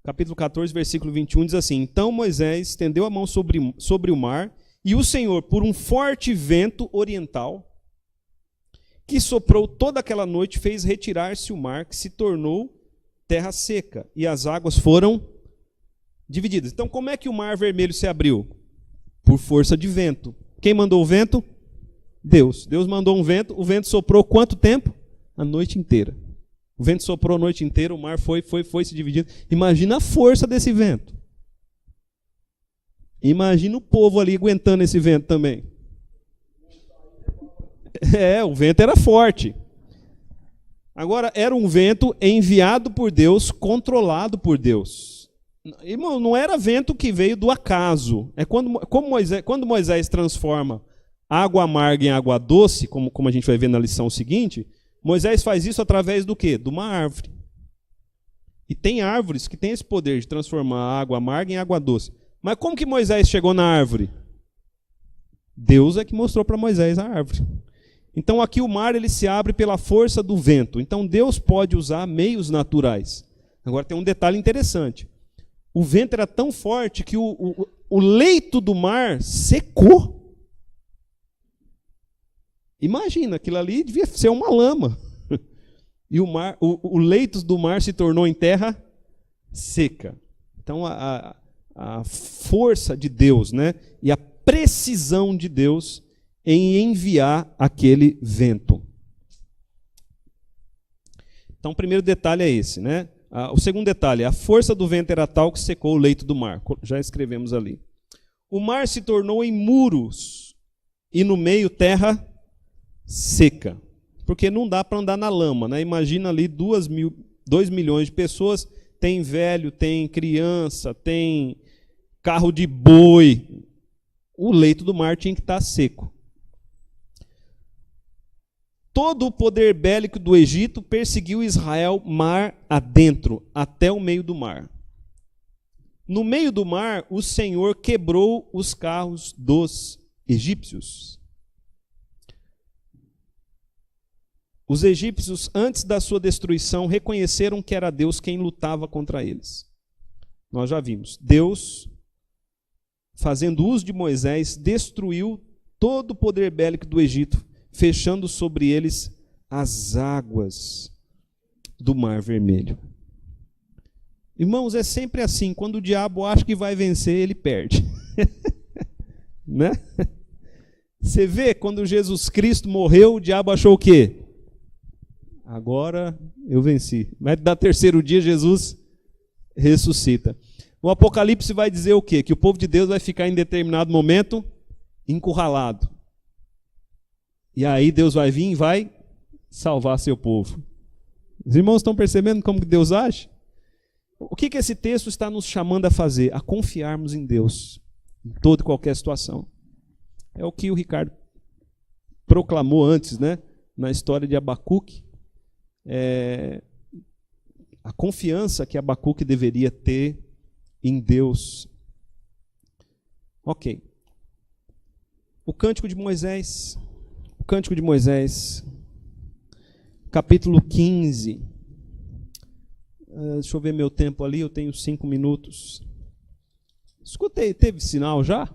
[SPEAKER 1] Capítulo 14, versículo 21 diz assim: Então Moisés estendeu a mão sobre o mar, e o Senhor, por um forte vento oriental, que soprou toda aquela noite, fez retirar-se o mar, que se tornou terra seca, e as águas foram divididas. Então, como é que o Mar Vermelho se abriu? Por força de vento. Quem mandou o vento? Deus. Deus mandou um vento, o vento soprou quanto tempo? A noite inteira. O vento soprou a noite inteira, o mar foi se dividindo. Imagina a força desse vento. Imagina o povo ali aguentando esse vento também. O vento era forte. Agora, era um vento enviado por Deus, controlado por Deus. Irmão, não era vento que veio do acaso. É quando Moisés transforma água amarga em água doce, como a gente vai ver na lição seguinte, Moisés faz isso através do quê? De uma árvore. E tem árvores que têm esse poder de transformar a água amarga em água doce. Mas como que Moisés chegou na árvore? Deus é que mostrou para Moisés a árvore. Então aqui o mar ele se abre pela força do vento. Então Deus pode usar meios naturais. Agora tem um detalhe interessante. O vento era tão forte que o leito do mar secou. Imagina, aquilo ali devia ser uma lama. E o leito do mar se tornou em terra seca. Então a força de Deus, né, e a precisão de Deus em enviar aquele vento. Então o primeiro detalhe é esse, né? O segundo detalhe, a força do vento era tal que secou o leito do mar. Já escrevemos ali. O mar se tornou em muros e no meio terra seca, porque não dá para andar na lama, né? Imagina ali 2 milhões de pessoas, tem velho, tem criança, tem carro de boi. O leito do mar tinha que estar seco. Todo o poder bélico do Egito perseguiu Israel mar adentro, até o meio do mar. No meio do mar, o Senhor quebrou os carros dos egípcios. Os egípcios, antes da sua destruição, reconheceram que era Deus quem lutava contra eles. Nós já vimos. Deus, fazendo uso de Moisés, destruiu todo o poder bélico do Egito, fechando sobre eles as águas do Mar Vermelho. Irmãos, é sempre assim. Quando o diabo acha que vai vencer, ele perde. Né? Você vê, quando Jesus Cristo morreu, o diabo achou o quê? Agora eu venci. Mas no terceiro dia Jesus ressuscita. O Apocalipse vai dizer o quê? Que o povo de Deus vai ficar em determinado momento encurralado. E aí Deus vai vir e vai salvar seu povo. Os irmãos estão percebendo como que Deus age? O que esse texto está nos chamando a fazer? A confiarmos em Deus, em toda e qualquer situação. É o que o Ricardo proclamou antes, né? Na história de Abacuque. A confiança que Abacuque deveria ter em Deus. Ok. O Cântico de Moisés. O Cântico de Moisés, capítulo 15. Deixa eu ver meu tempo ali, eu tenho 5 minutos. Escutei, teve sinal já?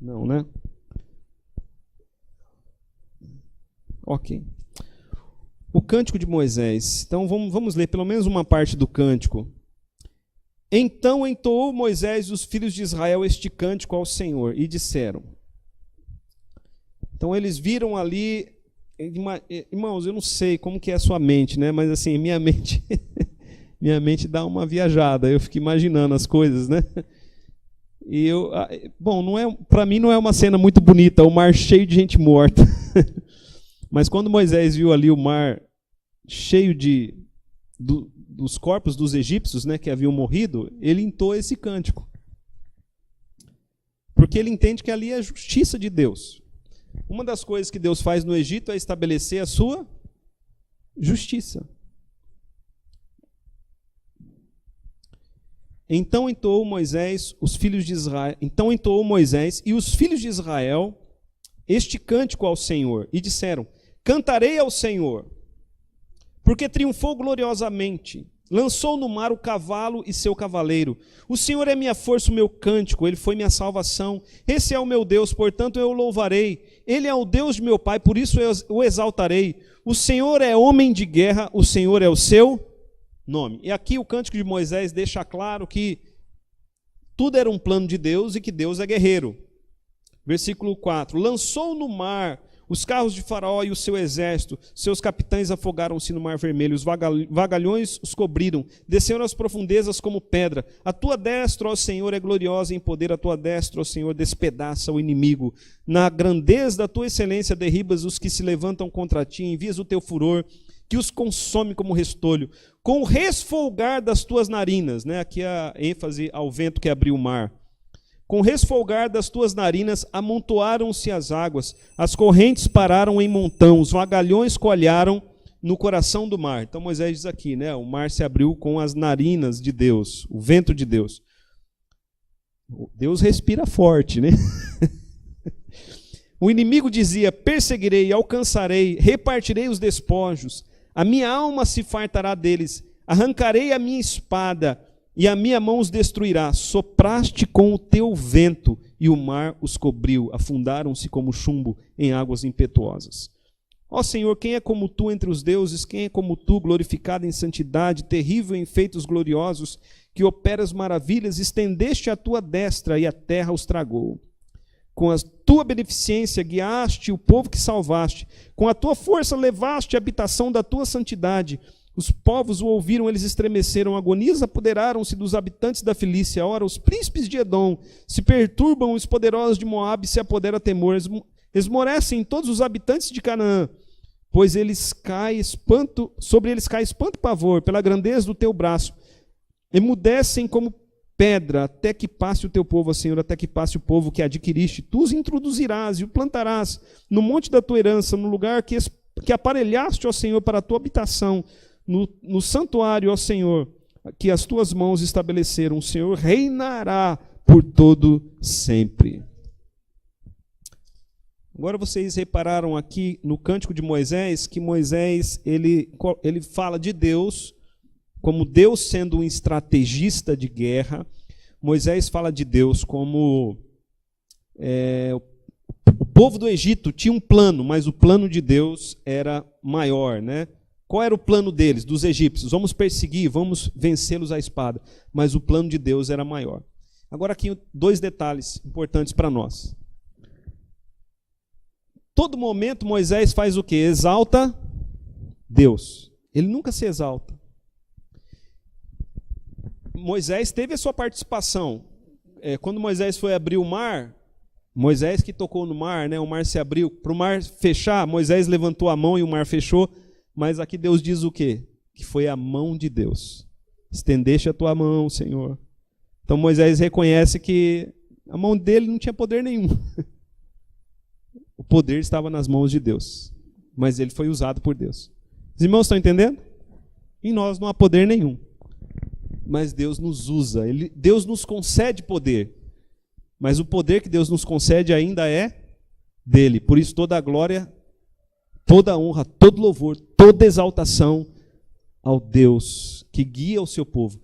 [SPEAKER 1] Não, né? Ok. O cântico de Moisés. Então vamos ler pelo menos uma parte do cântico. Então entoou Moisés e os filhos de Israel este cântico ao Senhor e disseram. Então eles viram ali, irmãos, eu não sei como que é a sua mente, né? Mas assim, minha mente dá uma viajada, eu fico imaginando as coisas, né? E para mim não é uma cena muito bonita, o mar cheio de gente morta. Mas quando Moisés viu ali o mar cheio dos corpos dos egípcios, né, que haviam morrido, ele entoou esse cântico. Porque ele entende que ali é a justiça de Deus. Uma das coisas que Deus faz no Egito é estabelecer a sua justiça. Então entoou Moisés e os filhos de Israel este cântico ao Senhor e disseram: Cantarei ao Senhor, porque triunfou gloriosamente. Lançou no mar o cavalo e seu cavaleiro. O Senhor é minha força, o meu cântico, ele foi minha salvação. Esse é o meu Deus, portanto eu o louvarei. Ele é o Deus de meu pai, por isso eu o exaltarei. O Senhor é homem de guerra, o Senhor é o seu nome. E aqui o cântico de Moisés deixa claro que tudo era um plano de Deus e que Deus é guerreiro. Versículo 4. Lançou no mar os carros de Faraó e o seu exército, seus capitães afogaram-se no mar vermelho, os vagalhões os cobriram, desceram às profundezas como pedra. A tua destra, ó Senhor, é gloriosa em poder, a tua destra, ó Senhor, despedaça o inimigo. Na grandeza da tua excelência derribas os que se levantam contra ti, envias o teu furor, que os consome como restolho. Com o resfolgar das tuas narinas, né? Aqui a ênfase ao vento que abriu o mar. Com o resfolgar das tuas narinas amontoaram-se as águas, as correntes pararam em montão, os vagalhões coalharam no coração do mar. Então Moisés diz aqui, né? O mar se abriu com as narinas de Deus, o vento de Deus. Deus respira forte, né? O inimigo dizia: perseguirei, alcançarei, repartirei os despojos, a minha alma se fartará deles, arrancarei a minha espada, e a minha mão os destruirá. Sopraste com o teu vento, e o mar os cobriu. Afundaram-se como chumbo em águas impetuosas. Ó Senhor, quem é como tu entre os deuses? Quem é como tu, glorificado em santidade, terrível em feitos gloriosos, que operas maravilhas, estendeste a tua destra, e a terra os tragou. Com a tua beneficência guiaste o povo que salvaste. Com a tua força levaste a habitação da tua santidade. Os povos o ouviram, eles estremeceram, agonias apoderaram-se dos habitantes da Filícia. Ora, os príncipes de Edom se perturbam, os poderosos de Moabe se apodera temor. Esmorecem todos os habitantes de Canaã, pois sobre eles cai espanto e pavor, pela grandeza do teu braço. Emudecem como pedra, até que passe o teu povo, Senhor, até que passe o povo que adquiriste. Tu os introduzirás e o plantarás no monte da tua herança, no lugar que aparelhaste, ó Senhor, para a tua habitação. No santuário, ó Senhor, que as tuas mãos estabeleceram, o Senhor reinará por todo sempre. Agora vocês repararam aqui no cântico de Moisés, que Moisés ele fala de Deus, como Deus sendo um estrategista de guerra. Moisés fala de Deus como o povo do Egito tinha um plano, mas o plano de Deus era maior, né? Qual era o plano deles, dos egípcios? Vamos perseguir, vamos vencê-los à espada. Mas o plano de Deus era maior. Agora aqui 2 detalhes importantes para nós. Todo momento Moisés faz o quê? Exalta Deus. Ele nunca se exalta. Moisés teve a sua participação. Quando Moisés foi abrir o mar, Moisés que tocou no mar, né? O mar se abriu. Para o mar fechar, Moisés levantou a mão e o mar fechou. Mas aqui Deus diz o quê? Que foi a mão de Deus. Estendeste a tua mão, Senhor. Então Moisés reconhece que a mão dele não tinha poder nenhum. O poder estava nas mãos de Deus. Mas ele foi usado por Deus. Os irmãos estão entendendo? Em nós não há poder nenhum. Mas Deus nos usa. Deus nos concede poder. Mas o poder que Deus nos concede ainda é dele. Por isso toda a glória, toda a honra, todo louvor, toda exaltação ao Deus que guia o seu povo.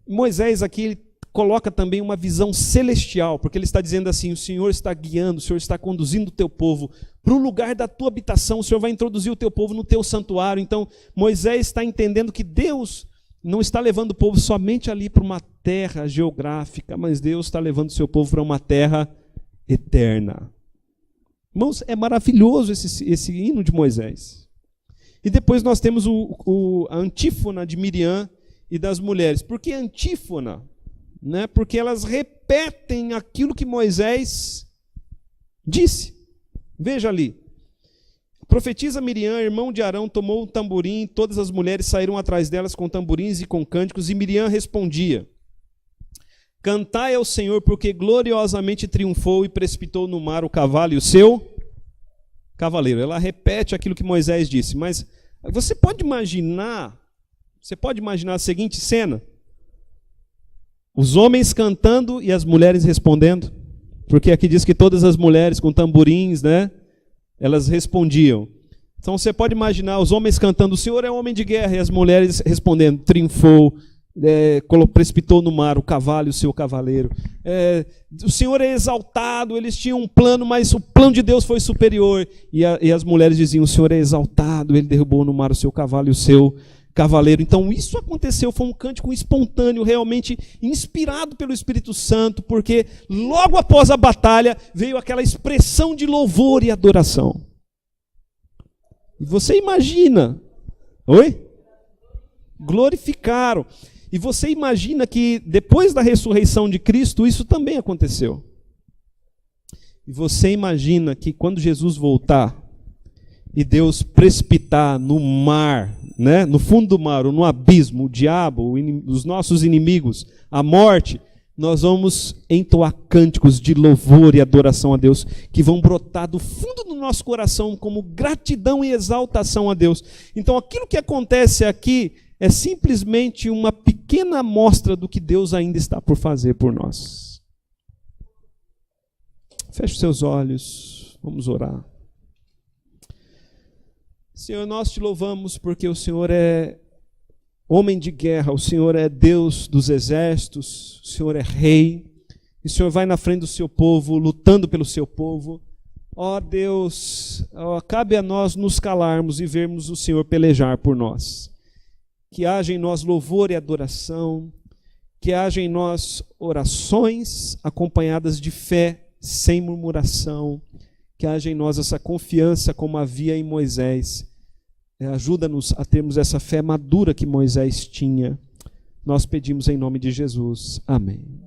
[SPEAKER 1] Moisés aqui ele coloca também uma visão celestial, porque ele está dizendo assim, o Senhor está guiando, o Senhor está conduzindo o teu povo para o lugar da tua habitação, o Senhor vai introduzir o teu povo no teu santuário. Então Moisés está entendendo que Deus não está levando o povo somente ali para uma terra geográfica, mas Deus está levando o seu povo para uma terra eterna. Irmãos, é maravilhoso esse hino de Moisés. E depois nós temos a antífona de Miriam e das mulheres. Por que antífona? Né? Porque elas repetem aquilo que Moisés disse. Veja ali. Profetiza Miriam, irmão de Arão, tomou um tamborim, todas as mulheres saíram atrás delas com tamborins e com cânticos, e Miriam respondia: cantai ao Senhor, porque gloriosamente triunfou e precipitou no mar o cavalo e o seu cavaleiro. Ela repete aquilo que Moisés disse, mas você pode imaginar a seguinte cena: os homens cantando e as mulheres respondendo, porque aqui diz que todas as mulheres com tamborins, né, elas respondiam. Então você pode imaginar os homens cantando, o Senhor é homem de guerra, e as mulheres respondendo, triunfou, precipitou no mar o cavalo e o seu cavaleiro. O Senhor é exaltado, eles tinham um plano, mas o plano de Deus foi superior. E as mulheres diziam, o Senhor é exaltado, ele derrubou no mar o seu cavalo e o seu cavaleiro. Então isso aconteceu, foi um cântico espontâneo, realmente inspirado pelo Espírito Santo, porque logo após a batalha veio aquela expressão de louvor e adoração. E você imagina, glorificaram. E você imagina que depois da ressurreição de Cristo, isso também aconteceu. E você imagina que quando Jesus voltar e Deus precipitar no mar, né, no fundo do mar, ou no abismo, o diabo, os nossos inimigos, a morte, nós vamos entoar cânticos de louvor e adoração a Deus, que vão brotar do fundo do nosso coração como gratidão e exaltação a Deus. Então aquilo que acontece aqui é simplesmente uma pequena amostra do que Deus ainda está por fazer por nós. Feche os seus olhos, vamos orar. Senhor, nós te louvamos porque o Senhor é homem de guerra, o Senhor é Deus dos exércitos, o Senhor é rei, e o Senhor vai na frente do seu povo, lutando pelo seu povo. Ó Deus, cabe a nós nos calarmos e vermos o Senhor pelejar por nós. Que haja em nós louvor e adoração, que haja em nós orações acompanhadas de fé, sem murmuração, que haja em nós essa confiança como havia em Moisés. Ajuda-nos a termos essa fé madura que Moisés tinha. Nós pedimos em nome de Jesus. Amém.